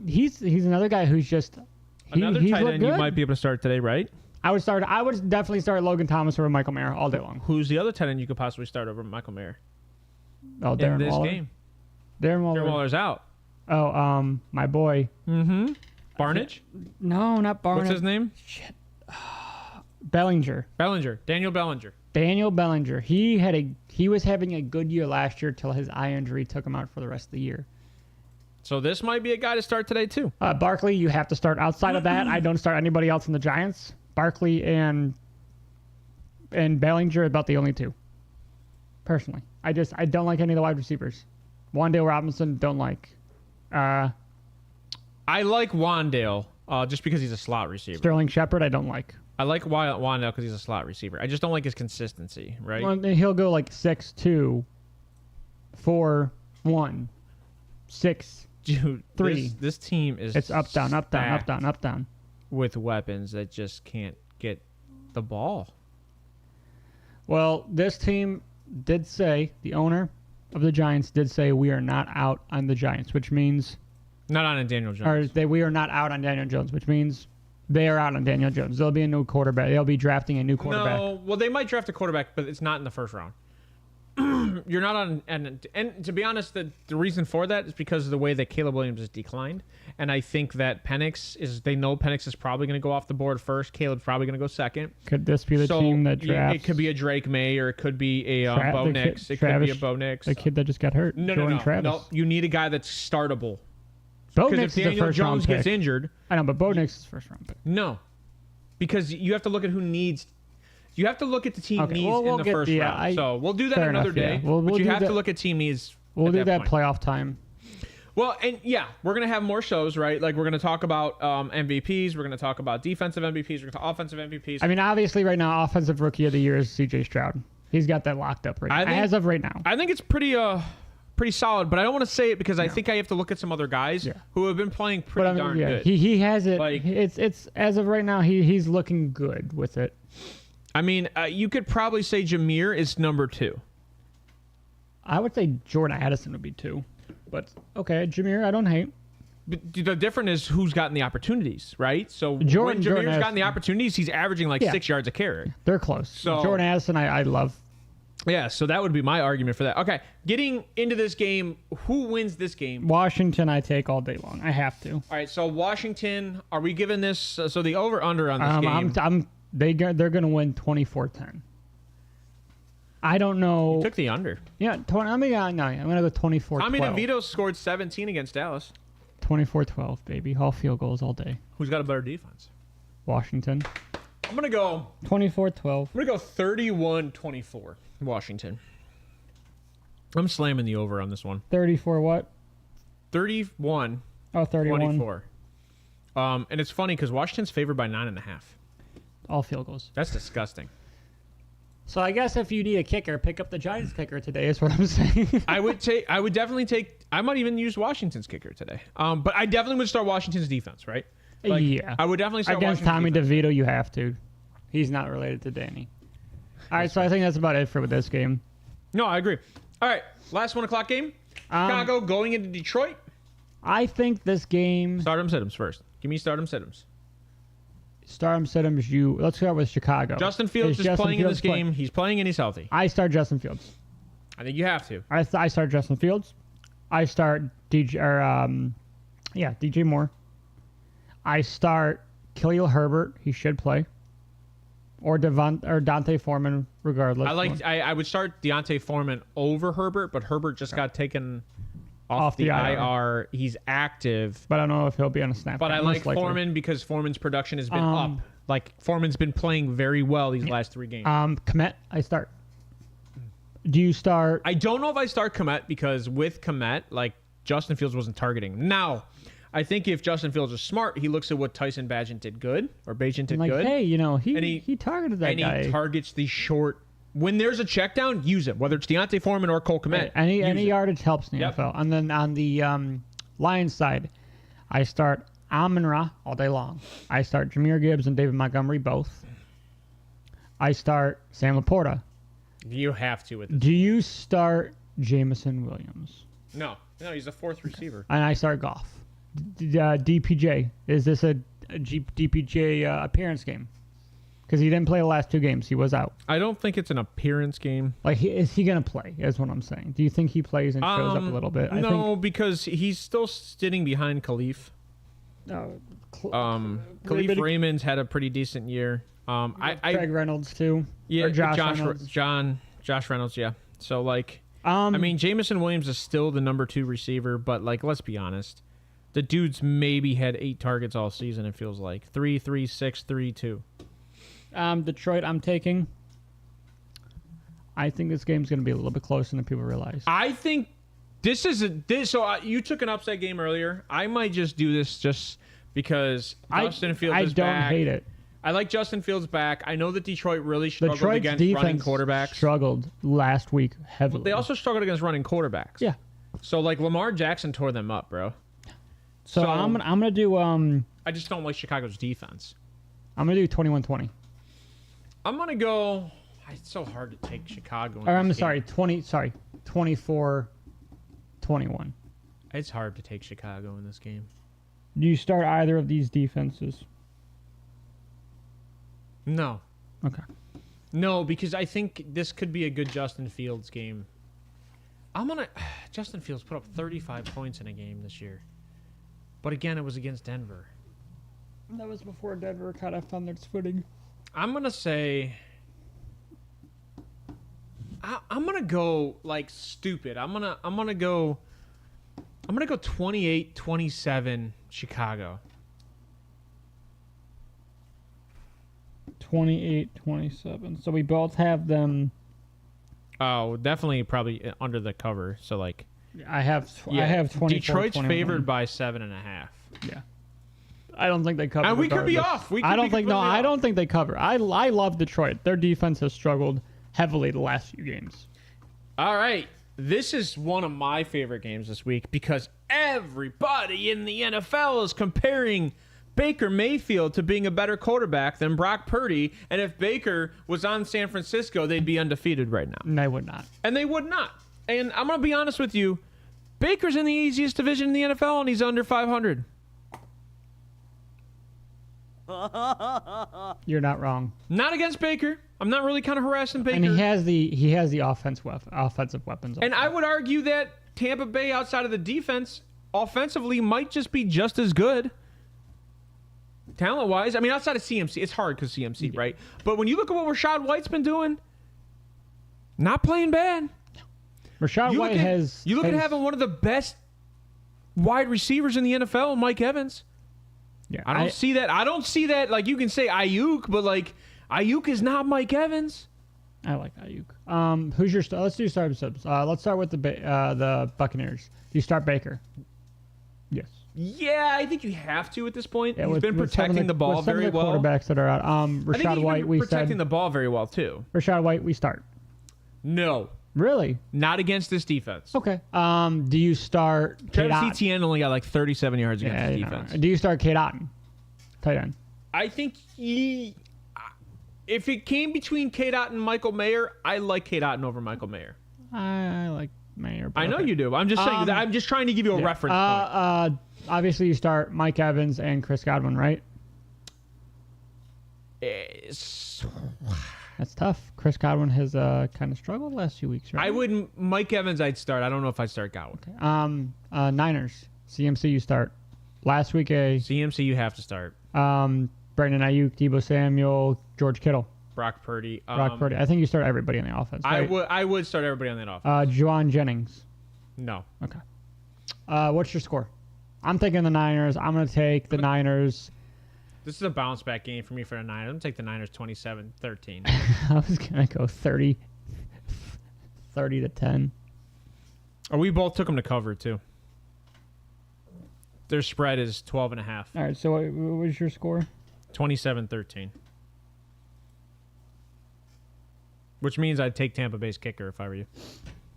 He's another guy who's just another he's tight end good. you might be able to start today, right? I would definitely start Logan Thomas over Michael Mayer all day long. Who's the other tight end you could possibly start over Michael Mayer? Oh, Darren in this Waller. game. Darren Waller's out. Oh, my boy. Mm-hmm. Barnage? No, not Barnage. What's his name? Shit. Bellinger. Daniel Bellinger. Daniel Bellinger. He was having a good year last year till his eye injury took him out for the rest of the year. So this might be a guy to start today too. Barkley, you have to start. Outside of that, I don't start anybody else in the Giants. Barkley and Bellinger are about the only two. Personally, I don't like any of the wide receivers. Wandale Robinson, don't like. I like Wandale just because he's a slot receiver. Sterling Shepard, I don't like. I like Wandale because he's a slot receiver. I just don't like his consistency, right? Well, he'll go like 6-2, 4-1, 6-3. Dude, this team is it's up, down, up, down, up, down, up, down. With weapons that just can't get the ball. Well, this team did say, the owner of the Giants did say, we are not out on the Giants, which means... Not on Daniel Jones. We are not out on Daniel Jones, which means they are out on Daniel Jones. There'll be a new quarterback. They'll be drafting a new quarterback. No, well, they might draft a quarterback, but it's not in the first round. You're not on... And to be honest, the reason for that is because of the way that Caleb Williams has declined. And I think that they know Penix is probably going to go off the board first. Caleb's probably going to go second. Could this be the team that drafts? It could be a Drake May, or it could be a Bo Nix. It could be a Bo Nix. The kid that just got hurt. No. You need a guy that's startable. Bo Because Nix if is a Daniel first round Jones pick. gets injured... I know, but Bo Nix is first round pick. No. Because you have to look at who needs... You have to look at the team needs in the first round. So we'll do that another day. Yeah. But you have to look at team needs. We'll do that playoff time. Well, and yeah, we're going to have more shows, right? Like, we're going to talk about MVPs. We're going to talk about defensive MVPs. We're going to talk offensive MVPs. I mean, obviously, right now, offensive rookie of the year is C.J. Stroud. He's got that locked up right now. As of right now. I think it's pretty solid, but I don't want to say it because I think I have to look at some other guys who have been playing pretty darn good. He has it. Like, it's as of right now, he's looking good with it. I mean, you could probably say Jameer is number 2. I would say Jordan Addison would be 2. But, okay, Jameer, I don't hate. But the difference is who's gotten the opportunities, right? So when Jameer's gotten the opportunities, he's averaging like 6 yards a carry. They're close. So Jordan Addison, I love. Yeah, so that would be my argument for that. Okay, getting into this game, who wins this game? Washington, I take all day long. I have to. All right, so Washington, are we giving this... So the over-under on this game... They're going to win 24-10. I don't know. You took the under. Yeah, I'm going to go 24-12. Tommy DeVito scored 17 against Dallas. 24-12, baby. All field goals all day. Who's got a better defense? Washington. I'm going to go... 24-12. I'm going to go 31-24, Washington. I'm slamming the over on this one. 34 what? 31. Oh, 31. 24. And it's funny because Washington's favored by 9.5. All field goals. That's disgusting. So I guess if you need a kicker, pick up the Giants kicker today is what I'm saying. I would definitely take... I might even use Washington's kicker today. But I definitely would start Washington's defense, right? Yeah. I would definitely start against Washington's Tommy defense. DeVito, you have to. He's not related to Danny. All right, so I think that's about it for this game. No, I agree. All right, last 1 o'clock game. Chicago going into Detroit. I think this game. Stardom sit-ems first. Give me stardom sit-ems. Stardom sit-ems. Let's start with Chicago. Justin Fields is playing in this game. He's playing and he's healthy. I start Justin Fields. I think you have to. I start Justin Fields. I start DJ Moore. I start Khalil Herbert. He should play. Or Dante Foreman, regardless. I would start Deontay Foreman over Herbert, but Herbert just got taken off the IR. He's active. But I don't know if he'll be on a snap. But I like Foreman because Foreman's production has been up. Like, Foreman's been playing very well these last 3 games. Kmet, I start. Do you start? I don't know if I start Kmet because with Kmet, like, Justin Fields wasn't targeting. Now, I think if Justin Fields is smart, he looks at what Tyson Bagent did good. Hey, he targeted that guy. And he targets the short. When there's a check down, use it. Whether it's Deontay Foreman or Cole Kmet. Any yardage helps in the NFL. And then on the Lions side, I start Amon-Ra all day long. I start Jahmyr Gibbs and David Montgomery both. I start Sam Laporta. You have to with this. Do you start Jameson Williams? No, he's a 4th receiver. And I start Goff. DPJ. Is this a DPJ appearance game? Because he didn't play the last 2 games. He was out. I don't think it's an appearance game. Like, is he going to play, is what I'm saying. Do you think he plays and shows up a little bit? Because he's still sitting behind Khalif. Khalif Raymond's had a pretty decent year. Craig Reynolds, too. Yeah, Josh Reynolds. Josh Reynolds, yeah. So, like, I mean, Jameson Williams is still the number 2 receiver, but, like, let's be honest. The dude's maybe had 8 targets all season, it feels like. 3, 3, 6, 3, 2. Detroit, I'm taking. I think this game's going to be a little bit closer than people realize. I think so you took an upset game earlier. I might just do this just because Justin Fields is back. I don't hate it. I like Justin Fields back. I know that Detroit really struggled against running quarterbacks. Struggled last week heavily. But they also struggled against running quarterbacks. Yeah. So, like, Lamar Jackson tore them up, bro. So I'm gonna do. I just don't like Chicago's defense. I'm gonna do 21-20. I'm gonna go. It's so hard to take Chicago. I'm sorry, 24-21. It's hard to take Chicago in this game. Do you start either of these defenses? No. Okay. No, because I think this could be a good Justin Fields game. Justin Fields put up 35 points in a game this year. But again, it was against Denver. That was before Denver kind of found its footing. I'm going to say... I'm going to go, like, stupid. I'm going to go 28-27 Chicago. 28-27. So we both have them. Oh, definitely probably under the cover. So, like... I have 24. Detroit's favored by 7.5. Yeah. I don't think they cover. And we could be off. I don't think they cover. I love Detroit. Their defense has struggled heavily the last few games. All right. This is one of my favorite games this week because everybody in the NFL is comparing Baker Mayfield to being a better quarterback than Brock Purdy. And if Baker was on San Francisco, they'd be undefeated right now. And they would not. And I'm going to be honest with you. Baker's in the easiest division in the NFL, and he's under 500. You're not wrong. Not against Baker. I'm not really kind of harassing Baker. And he has the offensive weapons. And I would argue that Tampa Bay, outside of the defense, offensively might just be just as good. Talent-wise. I mean, outside of CMC. It's hard because CMC, yeah. Right? But when you look at what Rachaad White's been doing, not playing bad. Rachaad White has... You look at having one of the best wide receivers in the NFL, Mike Evans. Yeah, I don't see that. Like, you can say Ayuk, but, like, Ayuk is not Mike Evans. I like Ayuk. Who's your... Let's do start subs. Let's start with the Buccaneers. Do you start Baker? Yes. Yeah, I think you have to at this point. Yeah, he's been protecting the ball very well. Quarterbacks that are out. Rachaad White, we protecting the ball very well, too. Rachaad White, we start. No. Really? Not against this defense. Okay. Do you start Travis Etienne only got like 37 yards against this defense. Do you start Cade Otton, tight end? I think if it came between K-Dot and Michael Mayer, I like K-Dot over Michael Mayer. I like Mayer. I know you do. I'm just saying that. I'm just trying to give you a reference point. Obviously, you start Mike Evans and Chris Godwin, right? That's tough. Chris Godwin has kind of struggled the last few weeks, right? I wouldn't. Mike Evans, I'd start. I don't know if I'd start Godwin. Okay. Niners. CMC, you start. Last week, CMC, you have to start. Brandon Ayuk, Deebo Samuel, George Kittle. Brock Purdy. Brock Purdy. I think you start everybody on the offense. Right? I would start everybody on that offense. Juwan Jennings. No. Okay. What's your score? I'm taking the Niners. I'm going to take the Niners. This is a bounce back game for me for the Niners. I'm going to take the Niners 27-13. I was going to go 30 to 10. Oh, we both took them to cover, too. Their spread is 12.5. All right, so what was your score? 27-13. Which means I'd take Tampa Bay's kicker if I were you.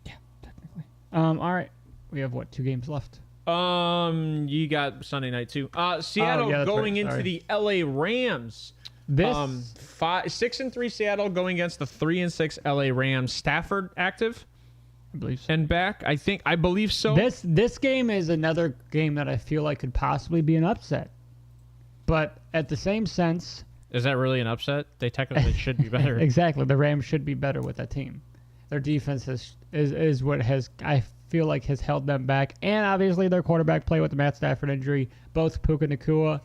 Yeah, technically. All right. We have, 2 games left? You got Sunday night, too. Seattle going into the LA Rams. This 6-3 Seattle going against the 3-6 LA Rams. Stafford active? I believe so. And back? I believe so. This game is another game that I feel like could possibly be an upset. But at the same sense... Is that really an upset? They technically should be better. Exactly. The Rams should be better with that team. Their defense is what has, I feel like, has held them back. And obviously their quarterback play with the Matt Stafford injury. Both Puka Nacua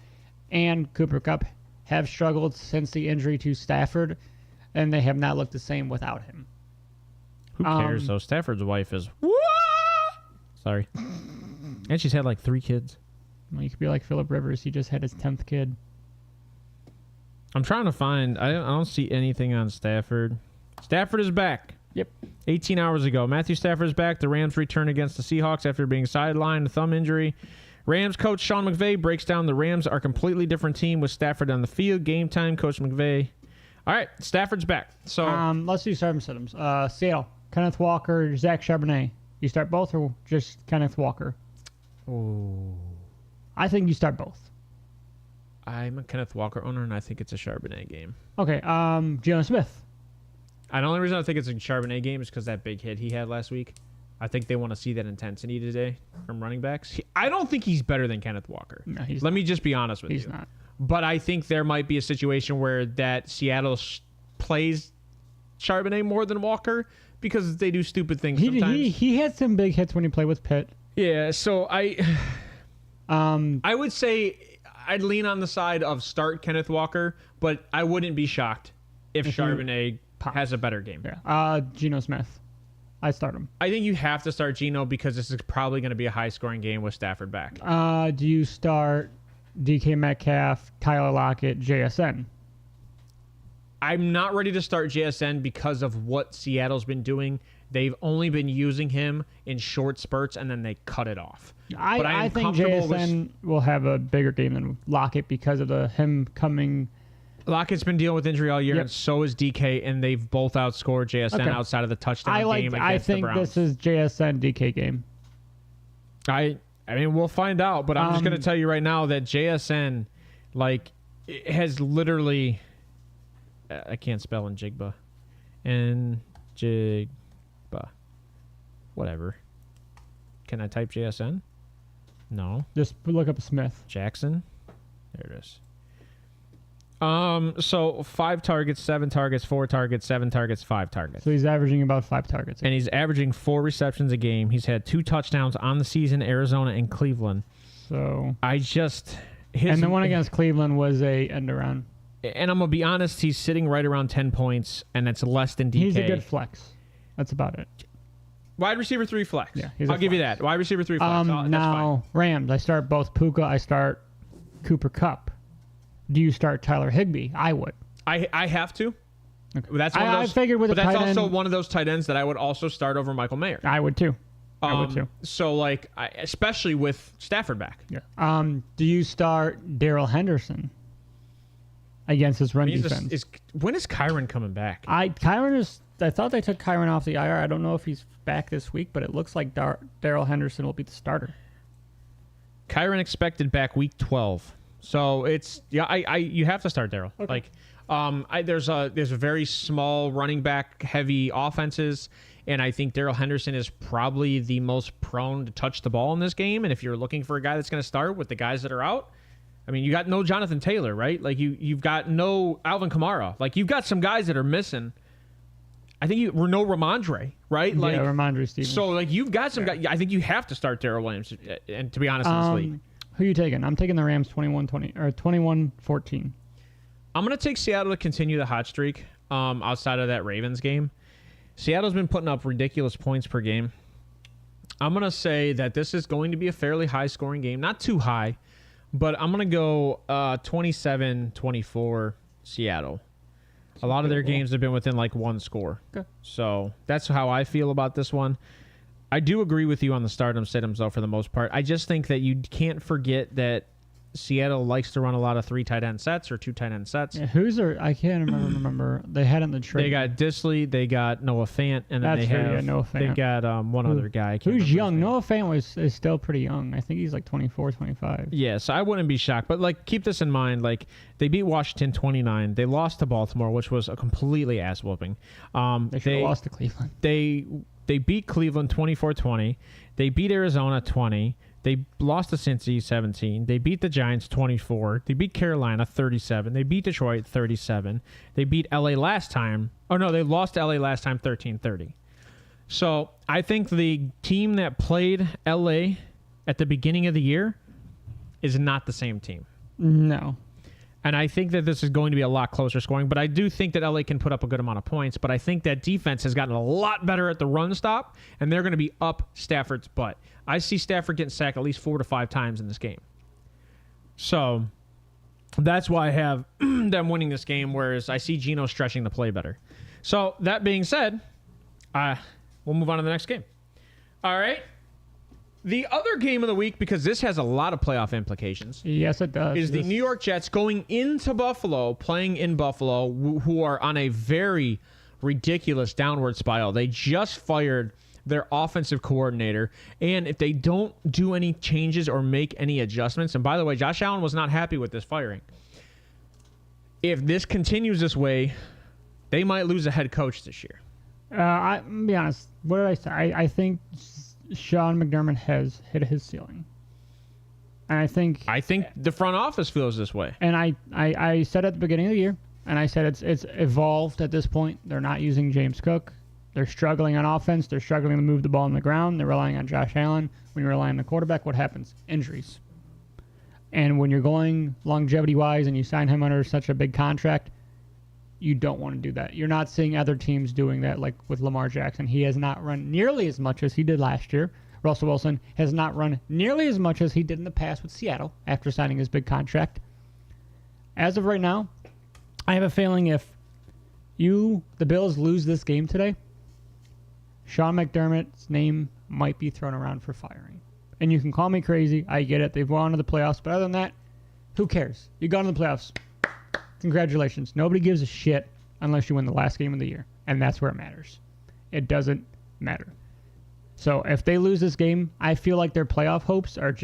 and Cooper Kupp have struggled since the injury to Stafford. And they have not looked the same without him. Who cares, though? Stafford's wife is... Sorry. And she's had 3 kids. Well, you could be like Phillip Rivers. He just had his 10th kid. I'm trying to find... I don't see anything on Stafford. Stafford is back. Yep. 18 hours ago. Matthew Stafford is back. The Rams return against the Seahawks after being sidelined, thumb injury. Rams coach Sean McVay breaks down the Rams are a completely different team with Stafford on the field. Game time, Coach McVay. All right, Stafford's back. So let's do starting setups. Seattle, Kenneth Walker, Zach Charbonnet. You start both or just Kenneth Walker? Oh. I think you start both. I'm a Kenneth Walker owner, and I think it's a Charbonnet game. Okay, Geno Smith. The only reason I think it's a Charbonnet game is because that big hit he had last week. I think they want to see that intensity today from running backs. I don't think he's better than Kenneth Walker. No, he's Let not. me just be honest with you. He's not. But I think there might be a situation where that Seattle plays Charbonnet more than Walker because they do stupid things sometimes. He had some big hits when he played with Pitt. Yeah, so I would say I'd lean on the side of start Kenneth Walker, but I wouldn't be shocked if Charbonnet has a better game. Yeah. Geno Smith. I start him. I think you have to start Geno because this is probably going to be a high-scoring game with Stafford back. Do you start DK Metcalf, Tyler Lockett, JSN? I'm not ready to start JSN because of what Seattle's been doing. They've only been using him in short spurts, and then they cut it off. I think JSN will have a bigger game than Lockett because of him coming... Lockett's been dealing with injury all year, and so is DK, and they've both outscored JSN outside of the touchdown game against the Browns. I think this is JSN DK game. I mean, we'll find out, but I'm just going to tell you right now that JSN, has literally... I can't spell Njigba. Njigba. Whatever. Can I type JSN? No. Just look up Smith. Jackson. There it is. So 5 targets, 7 targets, 4 targets, 7 targets, 5 targets. So he's averaging about 5 targets. And he's averaging 4 receptions a game. He's had 2 touchdowns on the season, Arizona and Cleveland. So and the one against Cleveland was a end around. And I'm going to be honest, he's sitting right around 10 points, and that's less than DK. He's a good flex. That's about it. Wide receiver 3 flex. Yeah, I'll give you that. Wide receiver 3 flex. That's now, fine. Rams, I start both Puka. I start Cooper Kupp. Do you start Tyler Higbee? I would. I have to. Okay. That's one of those, I figured with but a that's tight also end, one of those tight ends that I would also start over Michael Mayer. I would too. So, especially with Stafford back. Yeah. Do you start Darrell Henderson against his run defense? When is Kyron coming back? I thought they took Kyron off the IR. I don't know if he's back this week, but it looks like Darrell Henderson will be the starter. Kyron expected back week 12. So you have to start Darrell. Okay. There's a very small running back heavy offenses, and I think Darrell Henderson is probably the most prone to touch the ball in this game. And if you're looking for a guy that's going to start with the guys that are out, I mean, you got no Jonathan Taylor, right? Like you've got no Alvin Kamara. Like you've got some guys that are missing. I think we're no Ramondre, right? Like Ramondre Stevens. So like you've got some guys. I think you have to start Darrell Williams. And to be honest, in this league, who are you taking? I'm taking the Rams 21-20 or 21-14. I'm going to take Seattle to continue the hot streak outside of that Ravens game. Seattle's been putting up ridiculous points per game. I'm going to say that this is going to be a fairly high-scoring game. Not too high, but I'm going to go 27-24 Seattle. A lot of their games have been within like one score. Okay. So that's how I feel about this one. I do agree with you on the stardom sit-ems, though, for the most part. I just think that you can't forget that Seattle likes to run a lot of 3 tight end sets or 2 tight end sets. Yeah, I can't remember. They had in the trade. They got Disley, they got Noah Fant, and then Noah Fant. They got one other guy. Who's young? Noah Fant is still pretty young. I think he's like 24, 25. Yeah, so I wouldn't be shocked. But like, keep this in mind. Like, they beat Washington 29. They lost to Baltimore, which was a completely ass whooping. They should have lost to Cleveland. They beat Cleveland 24-20. They beat Arizona 20. They lost to Cincy 17. They beat the Giants 24. They beat Carolina 37. They beat Detroit 37. They beat LA last time. Oh, no, they lost to LA last time 13-30. So I think the team that played LA at the beginning of the year is not the same team. No. And I think that this is going to be a lot closer scoring, but I do think that LA can put up a good amount of points, but I think that defense has gotten a lot better at the run stop, and they're going to be up Stafford's butt. I see Stafford getting sacked at least 4 to 5 times in this game. So that's why I have them winning this game, whereas I see Geno stretching the play better. So that being said, we'll move on to the next game. All right. The other game of the week, because this has a lot of playoff implications. Yes, it does. Is the New York Jets going into Buffalo, playing in Buffalo, who are on a very ridiculous downward spiral. They just fired their offensive coordinator, and if they don't do any changes or make any adjustments, and by the way, Josh Allen was not happy with this firing. If this continues this way, they might lose a head coach this year. I'll be honest. What did I say? I think Sean McDermott has hit his ceiling. And I think the front office feels this way. And I said at the beginning of the year, and I said it's evolved at this point. They're not using James Cook. They're struggling on offense. They're struggling to move the ball on the ground. They're relying on Josh Allen. When you rely on the quarterback, what happens? Injuries. And when you're going longevity-wise and you sign him under such a big contract, you don't want to do that. You're not seeing other teams doing that, like with Lamar Jackson. He has not run nearly as much as he did last year. Russell Wilson has not run nearly as much as he did in the past with Seattle after signing his big contract. As of right now, I have a feeling if the Bills lose this game today, Sean McDermott's name might be thrown around for firing. And you can call me crazy. I get it. They've gone to the playoffs. But other than that, who cares? You got to the playoffs. Congratulations. Nobody gives a shit unless you win the last game of the year. And that's where it matters. It doesn't matter. So if they lose this game, I feel like their playoff hopes are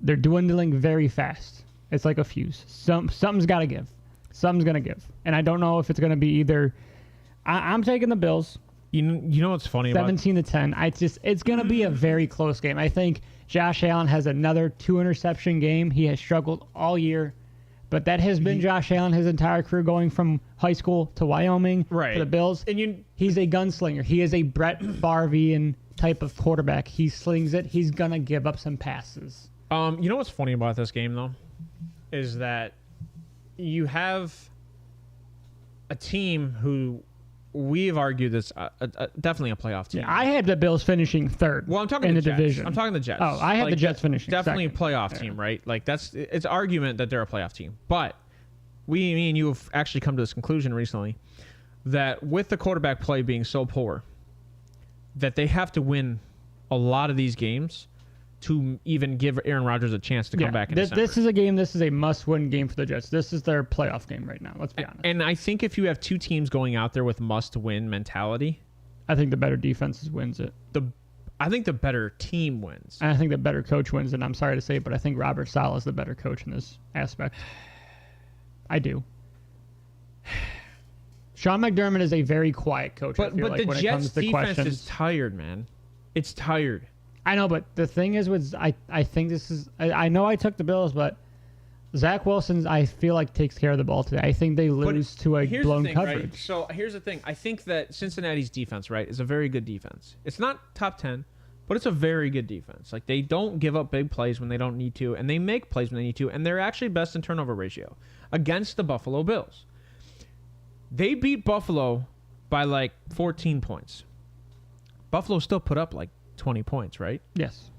they're dwindling very fast. It's like a fuse. Something's got to give. Something's going to give. And I don't know if it's going to be either. I'm taking the Bills. You know what's funny 17-10. It's going to be a very close game. I think Josh Allen has another 2-interception game. He has struggled all year. But that has been Josh Allen his entire career, going from high school to Wyoming to the Bills. And he's a gunslinger. He is a Brett Favre type of quarterback. He slings it. He's going to give up some passes. You know what's funny about this game, though, is that you have a team who we've argued is definitely a playoff team. Yeah, I had the Bills finishing third. Well, I'm talking in the the Jets. division. I'm talking the Jets. Oh, I had the Jets finishing definitely second. A playoff team, right? Like it's argument that they're a playoff team. But me and you have actually come to this conclusion recently that with the quarterback play being so poor, that they have to win a lot of these games to even give Aaron Rodgers a chance to come back in December. This is a must-win game for the Jets. This is their playoff game right now, let's be honest. And I think if you have two teams going out there with must-win mentality, I think the better defense wins it. I think the better team wins. And I think the better coach wins, and I'm sorry to say it, but I think Robert Saleh is the better coach in this aspect. I do. Sean McDermott is a very quiet coach. But the when Jets it comes to defense questions. is tired, man. It's tired. I know, but the thing is, I think this is. I know I took the Bills, but Zach Wilson, I feel like takes care of the ball today. I think they lose to a blown coverage. Right? So here's the thing. I think that Cincinnati's defense, right, is a very good defense. It's not top 10, but it's a very good defense. Like, they don't give up big plays when they don't need to, and they make plays when they need to, and they're actually best in turnover ratio against the Buffalo Bills. They beat Buffalo by like 14 points. Buffalo still put up like 20 points, right? Yes.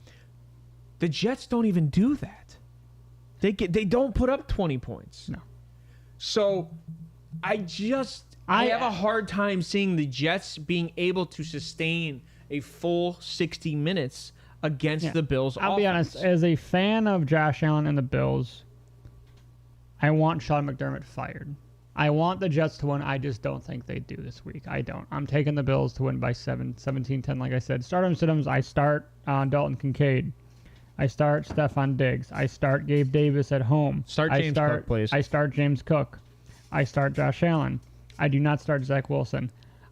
The Jets don't even do that. They don't put up 20 points. No. So I have a hard time seeing the Jets being able to sustain a full 60 minutes against the Bills. I'll be honest, as a fan of Josh Allen and the Bills, I want Sean McDermott fired. I want the Jets to win. I just don't think they do this week. I don't. I'm taking the Bills to win by 17-10, like I said. Start on sit-ems. I start on Dalton Kincaid. I start Stephon Diggs. I start Gabe Davis at home. Start James Cook, please. I start James Cook. I start Josh Allen. I do not start Zach Wilson.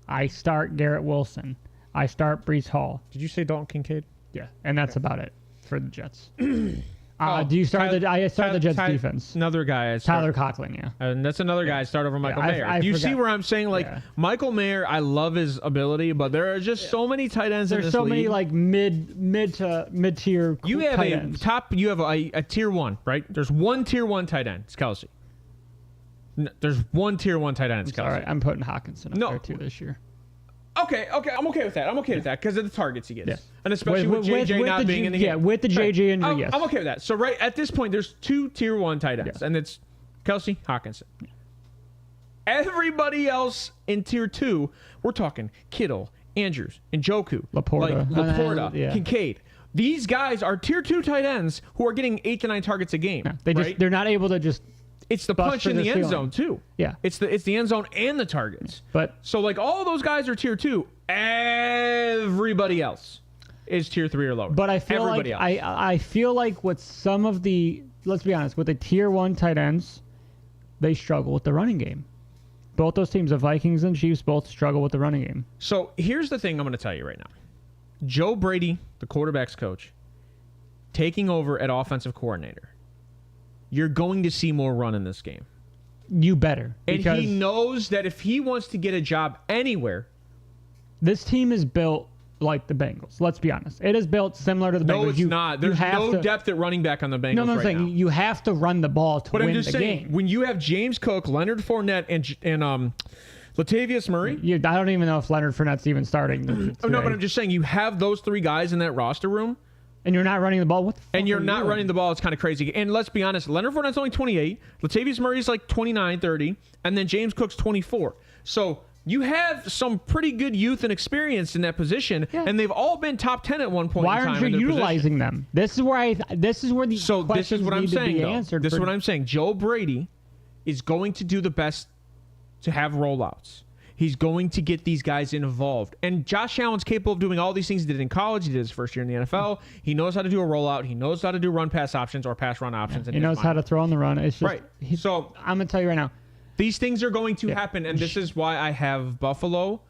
I start Garrett Wilson. I start Breece Hall. Did you say Dalton Kincaid? Yeah, and that's about it for the Jets. Do you start I start the Jets defense. Another guy. Tyler Conklin, yeah. And that's another guy I start over Michael Mayer. Do you see where I'm saying, like, Michael Mayer, I love his ability, but there are just so many tight ends in this league. There's so many, like, mid-tier you have tight ends. You have a tier 1, right? There's one tier 1 tight end. It's Kelsey. There's one tier 1 tight end. It's Kelsey. All right, I'm putting Hawkinson up there, too, this year. Okay, I'm okay with that. I'm okay with that because of the targets he gets. Yes. And especially with JJ not being in the game. Yeah, with the JJ injury, yes. I'm okay with that. So right at this point, there's 2 tier 1 tight ends, and it's Kelsey, Hawkinson. Yeah. Everybody else in tier 2, we're talking Kittle, Andrews, Njoku, Laporta, Kincaid. These guys are tier 2 tight ends who are getting 8 to 9 targets a game. Yeah, they're not able to just. It's the punch in the end zone too. Yeah, it's the end zone and the targets. But so like all those guys are tier 2. Everybody else is tier 3 or lower. But I feel I feel like with some of the, let's be honest, with the tier 1 tight ends, they struggle with the running game. Both those teams, the Vikings and Chiefs, both struggle with the running game. So here's the thing I'm going to tell you right now. Joe Brady, the quarterback's coach, taking over at offensive coordinator. You're going to see more run in this game. You better. And he knows that if he wants to get a job anywhere. This team is built like the Bengals. Let's be honest. It is built similar to the Bengals. No, it's not. There's no depth at running back on the Bengals I'm saying you have to run the ball to win the game. When you have James Cook, Leonard Fournette, and Latavius Murray. I don't even know if Leonard Fournette's even starting. No, but I'm just saying you have those 3 guys in that roster room. And you're not running the ball? What the fuck and you're not running the ball. It's kind of crazy. And let's be honest, Leonard Fournette's only 28. Latavius Murray's like 29, 30. And then James Cook's 24. So you have some pretty good youth and experience in that position. Yeah. And they've all been top 10 at one point in time. Why aren't you utilizing them? This is where the questions need to be answered. This is what I'm saying. Joe Brady is going to do the best to have rollouts. He's going to get these guys involved. And Josh Allen's capable of doing all these things he did in college. He did his first year in the NFL. He knows how to do a rollout. He knows how to do run-pass options or pass-run options. He knows how to throw on the run. It's just, right. So I'm going to tell you right now. These things are going to happen, and this is why I have Buffalo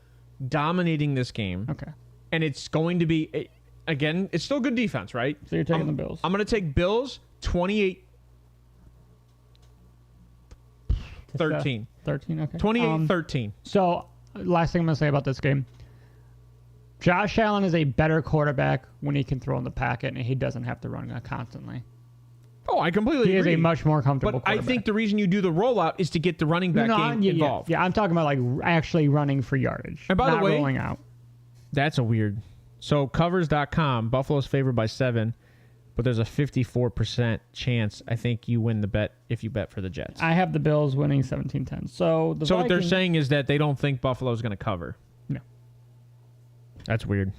dominating this game. Okay. And it's going to be, again, it's still good defense, right? So you're taking the Bills. I'm going to take Bills 28-13. 13, okay. 28-13. So, last thing I'm going to say about this game. Josh Allen is a better quarterback when he can throw in the packet and he doesn't have to run constantly. Oh, I completely agree. He is a much more comfortable quarterback. I think the reason you do the rollout is to get the running back game involved. Yeah, I'm talking about like actually running for yardage. And by the way, rolling out. That's a weird. So, covers.com, Buffalo's favored by 7. But there's a 54% chance I think you win the bet if you bet for the Jets. I have the Bills winning 17-10. So what they're saying is that they don't think Buffalo's going to cover. No. That's weird.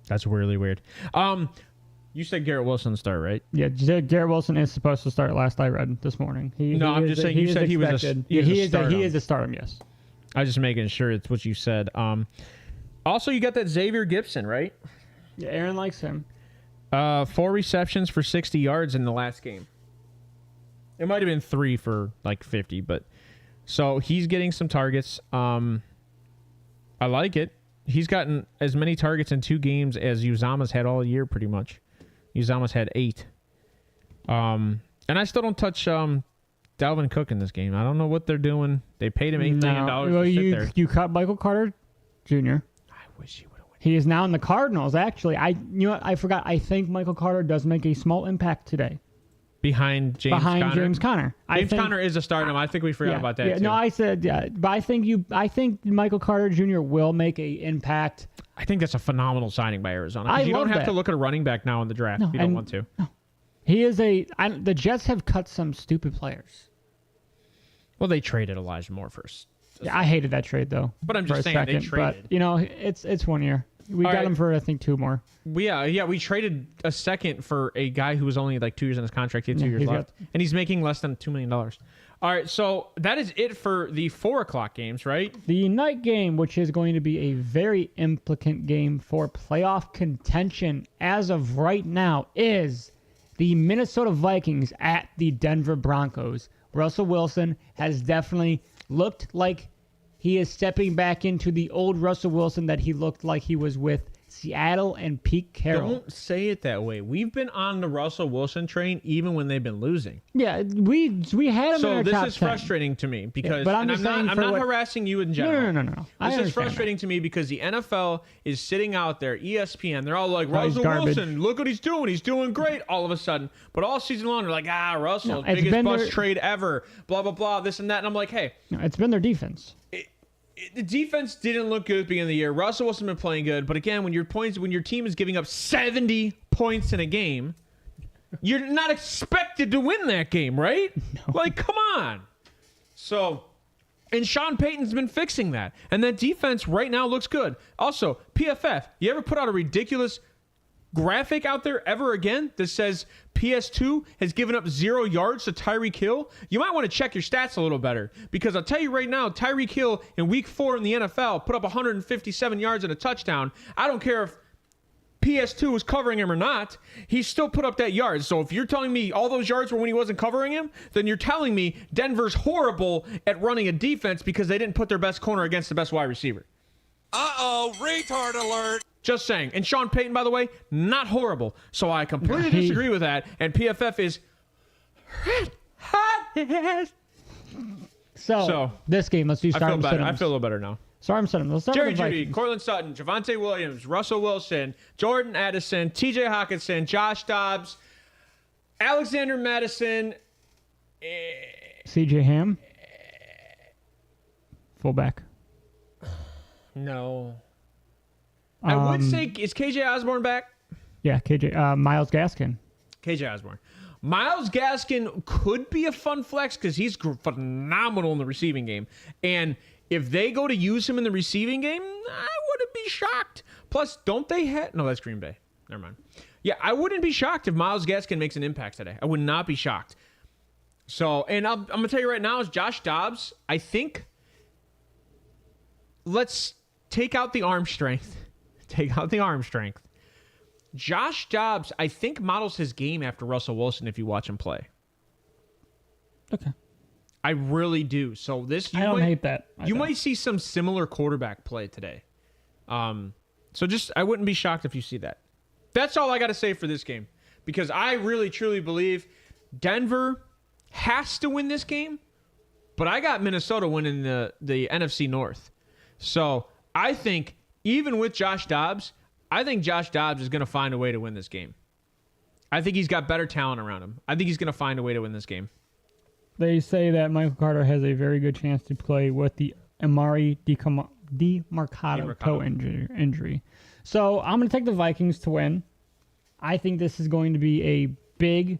That's really weird. You said Garrett Wilson start, right? Yeah, Garrett Wilson is supposed to start last I read this morning. I'm just saying you said he was a He is a stardom, yes. I was just making sure it's what you said. Also, you got that Xavier Gibson, right? Yeah, Aaron likes him. 4 receptions for 60 yards in the last game. It might have been 3 for like 50, but So he's getting some targets. I like it. He's gotten as many targets in 2 games as Uzama's had all year, pretty much. Uzama's had 8. And I still don't touch Dalvin Cook in this game. I don't know what they're doing. They paid him $8 million Well, to sit there. you cut Michael Carter Jr. I wish he would have went. He is now in the Cardinals. Actually, you know what? I forgot. I think Michael Carter does make a small impact today. Behind James Conner. James Conner. Conner is a stardom. I think we forgot about that too. No, I said but I think Michael Carter Jr. will make a impact. I think that's a phenomenal signing by Arizona. You don't have to look at a running back now in the draft if you don't want to. No. He is the Jets have cut some stupid players. Well, they traded Elijah Moore first. Yeah, I hated that trade though. But I'm just saying they traded. But it's 1 year. We got him for I think 2 more. Yeah, we traded a second for a guy who was only like 2 years in his contract. He had 2 years left, and he's making less than $2 million. All right, so that is it for the 4:00 games, right? The night game, which is going to be a very implicant game for playoff contention as of right now, is the Minnesota Vikings at the Denver Broncos. Russell Wilson has definitely looked like he is stepping back into the old Russell Wilson that he looked like he was with Seattle and Pete Carroll. Don't say it that way. We've been on the Russell Wilson train even when they've been losing. Yeah, we had him. So in our this top is 10. frustrating to me because but I'm not harassing you in general. No. This is frustrating to me because the NFL is sitting out there, ESPN, they're all like, Russell garbage. Wilson, look what he's doing. He's doing great all of a sudden. But all season long, they're like, Russell, it's biggest been bust trade ever, blah, blah, blah, this and that. And I'm like, hey. No, it's been their defense. The defense didn't look good at the beginning of the year. Russell Wilson been playing good, but again, when your team is giving up 70 points in a game, you're not expected to win that game, right? No. Like, come on. So, and Sean Payton's been fixing that, and that defense right now looks good. Also, PFF, you ever put out a ridiculous graphic out there ever again that says PS2 has given up 0 yards to Tyreek Hill? You might want to check your stats a little better, because I'll tell you right now, Tyreek Hill in week 4 in the NFL put up 157 yards and a touchdown. I don't care if PS2 was covering him or not, he still put up that yards. So if you're telling me all those yards were when he wasn't covering him, then you're telling me Denver's horrible at running a defense because they didn't put their best corner against the best wide receiver. Uh-oh, retard alert. Just saying. And Sean Payton, by the way, not horrible. So I completely disagree with that. And PFF is hot. So this game, let's do I start feel and better. sit-ems. I feel a little better now. Start and sit-ems. Let's start Jerry with the Jeudy, Vikings. Cortland Sutton, Javonte Williams, Russell Wilson, Jordan Addison, TJ Hawkinson, Josh Dobbs, Alexander Madison. CJ Ham. Fullback. No. I would say, is KJ Osborne back? Yeah, Myles Gaskin. KJ Osborne. Myles Gaskin could be a fun flex because he's phenomenal in the receiving game. And if they go to use him in the receiving game, I wouldn't be shocked. Plus, don't they have... No, that's Green Bay. Never mind. Yeah, I wouldn't be shocked if Myles Gaskin makes an impact today. I would not be shocked. So, and I'm going to tell you right now, is Josh Dobbs, I think... Let's take out the arm strength. Take out the arm strength. Josh Dobbs, I think, models his game after Russell Wilson if you watch him play. Okay. I really do. So this, I don't hate that. You might see some similar quarterback play today. So just, I wouldn't be shocked if you see that. That's all I got to say for this game, because I really, truly believe Denver has to win this game, but I got Minnesota winning the NFC North. So I think even with Josh Dobbs, I think Josh Dobbs is going to find a way to win this game. I think he's got better talent around him. I think he's going to find a way to win this game. They say that Michael Carter has a very good chance to play with the Amari DiMarcado toe injury. So I'm going to take the Vikings to win. I think this is going to be a big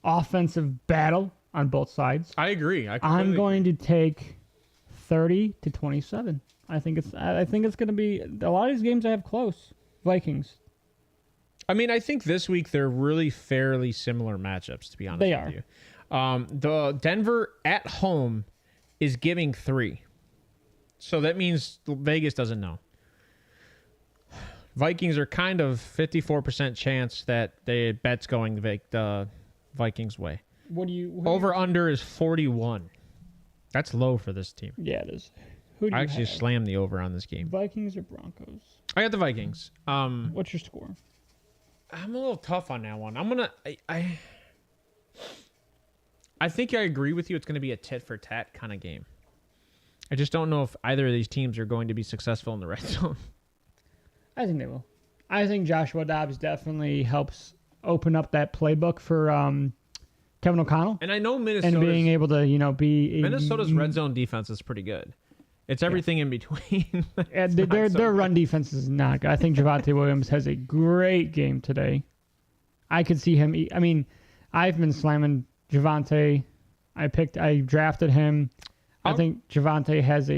offensive battle on both sides. I agree. I'm going to take 30-27. I think it's going to be a lot of these games I have close. Vikings. I mean, I think this week they're really fairly similar matchups, to be honest with you. The Denver at home is giving 3. So that means Vegas doesn't know. Vikings are kind of 54% chance that the bet's going the Vikings way. What do you Over under is 41. That's low for this team. Yeah, it is. Who do I you actually have? slammed the over on this game. Vikings or Broncos? I got the Vikings. What's your score? I'm a little tough on that one. I'm gonna. I think I agree with you. It's gonna be a tit for tat kind of game. I just don't know if either of these teams are going to be successful in the red zone. I think they will. I think Joshua Dobbs definitely helps open up that playbook for Kevin O'Connell. And I know And being able to, be Minnesota's red zone defense is pretty good. It's everything in between. And their run defense is not good. I think Javonte Williams has a great game today. I could see him. I've been slamming Javonte. I drafted him. I think Javonte has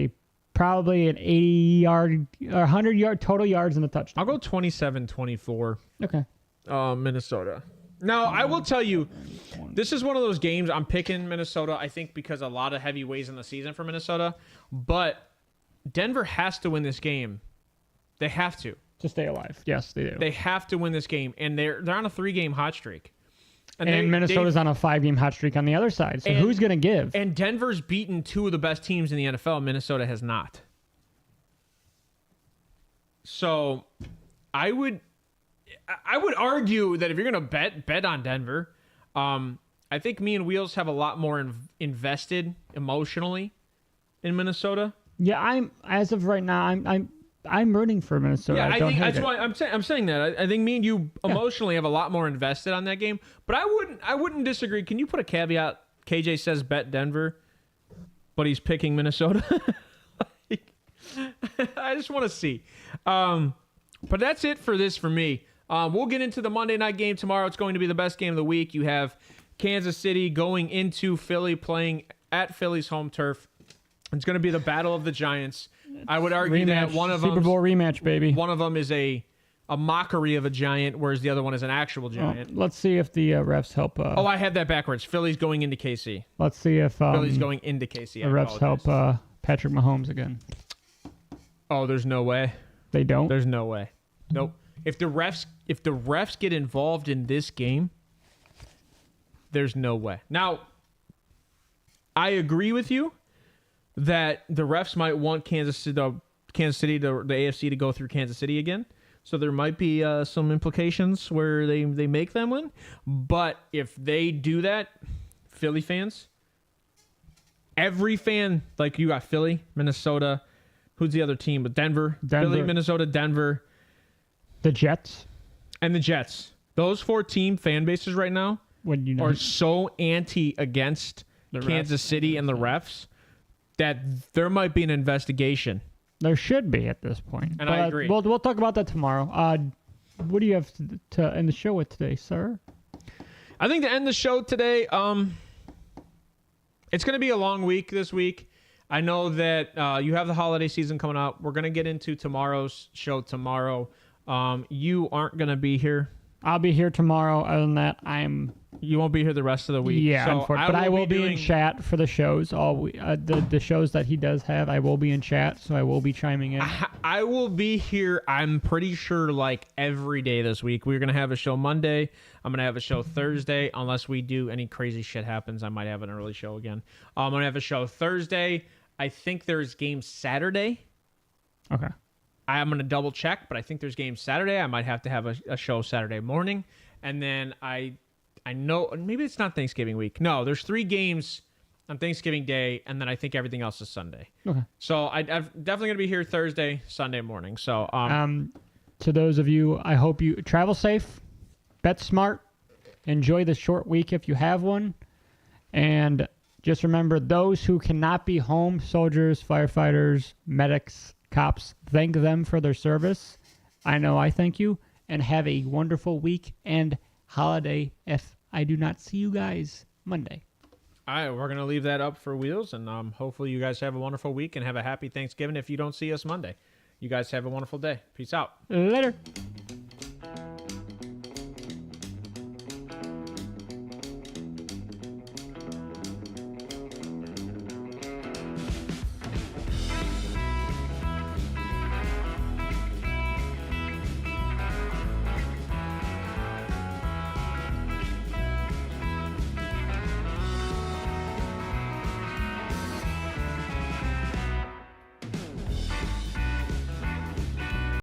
probably an 80-yard or 100-yard total yards in the touchdown. I'll go 27-24. Okay. Minnesota. Now, I will tell you, this is one of those games I'm picking Minnesota, I think, because a lot of heavy weighs in the season for Minnesota. But Denver has to win this game. They have to. To stay alive. Yes, they do. They have to win this game. And they're on a 3-game hot streak. And Minnesota's on a 5-game hot streak on the other side. So who's going to give? And Denver's beaten 2 of the best teams in the NFL. Minnesota has not. So I would argue that if you're going to bet on Denver, I think me and Wheels have a lot more invested emotionally in Minnesota. Yeah, as of right now, I'm rooting for Minnesota. Yeah, I think hate that's it. why I'm saying that. I think me and you emotionally have a lot more invested on that game. But I wouldn't disagree. Can you put a caveat? KJ says bet Denver, but he's picking Minnesota. I just want to see. But that's it for this for me. We'll get into the Monday night game tomorrow. It's going to be the best game of the week. You have Kansas City going into Philly, playing at Philly's home turf. It's going to be the battle of the Giants. I would argue that one of them Super Bowl rematch, baby. One of them is a mockery of a giant, whereas the other one is an actual giant. Let's see if the refs help. I had that backwards. Philly's going into KC. Let's see if Philly's going into KC. the refs help Patrick Mahomes again. Oh, there's no way. They don't. There's no way. Nope. If the refs get involved in this game, there's no way. Now, I agree with you that the refs might want Kansas City, the AFC to go through Kansas City again. So there might be some implications where they make them win. But if they do that, Philly fans, every fan, like you got Philly, Minnesota, who's the other team? But Denver. Philly, Minnesota, Denver. The Jets. And the Jets. Those 4 team fan bases right now are so anti against Kansas City and the refs that there might be an investigation. There should be at this point. And I agree. We'll talk about that tomorrow. What do you have to end the show with today, sir? I think to end the show today, it's going to be a long week this week. I know that you have the holiday season coming up. We're going to get into tomorrow's show tomorrow. You aren't going to be here. I'll be here tomorrow. Other than that, you won't be here the rest of the week. Yeah, so but I will be in chat for the shows. The shows that he does have, I will be in chat, so I will be chiming in. I will be here, I'm pretty sure, like every day this week. We're going to have a show Monday. I'm going to have a show Thursday. Unless we do any crazy shit happens, I might have an early show again. I'm going to have a show Thursday. I think there's games Saturday. Okay. I'm going to double check, but I think there's games Saturday. I might have to have a show Saturday morning. And then I know, maybe it's not Thanksgiving week. No, there's 3 games on Thanksgiving Day, and then I think everything else is Sunday. Okay. So I'm definitely going to be here Thursday, Sunday morning. So to those of you, I hope you travel safe, bet smart, enjoy the short week if you have one, and just remember those who cannot be home, soldiers, firefighters, medics, cops, thank them for their service. I know I thank you, and have a wonderful week and holiday if I do not see you guys Monday. All right, we're going to leave that up for Wheels, and hopefully you guys have a wonderful week and have a happy Thanksgiving if you don't see us Monday. You guys have a wonderful day. Peace out. Later.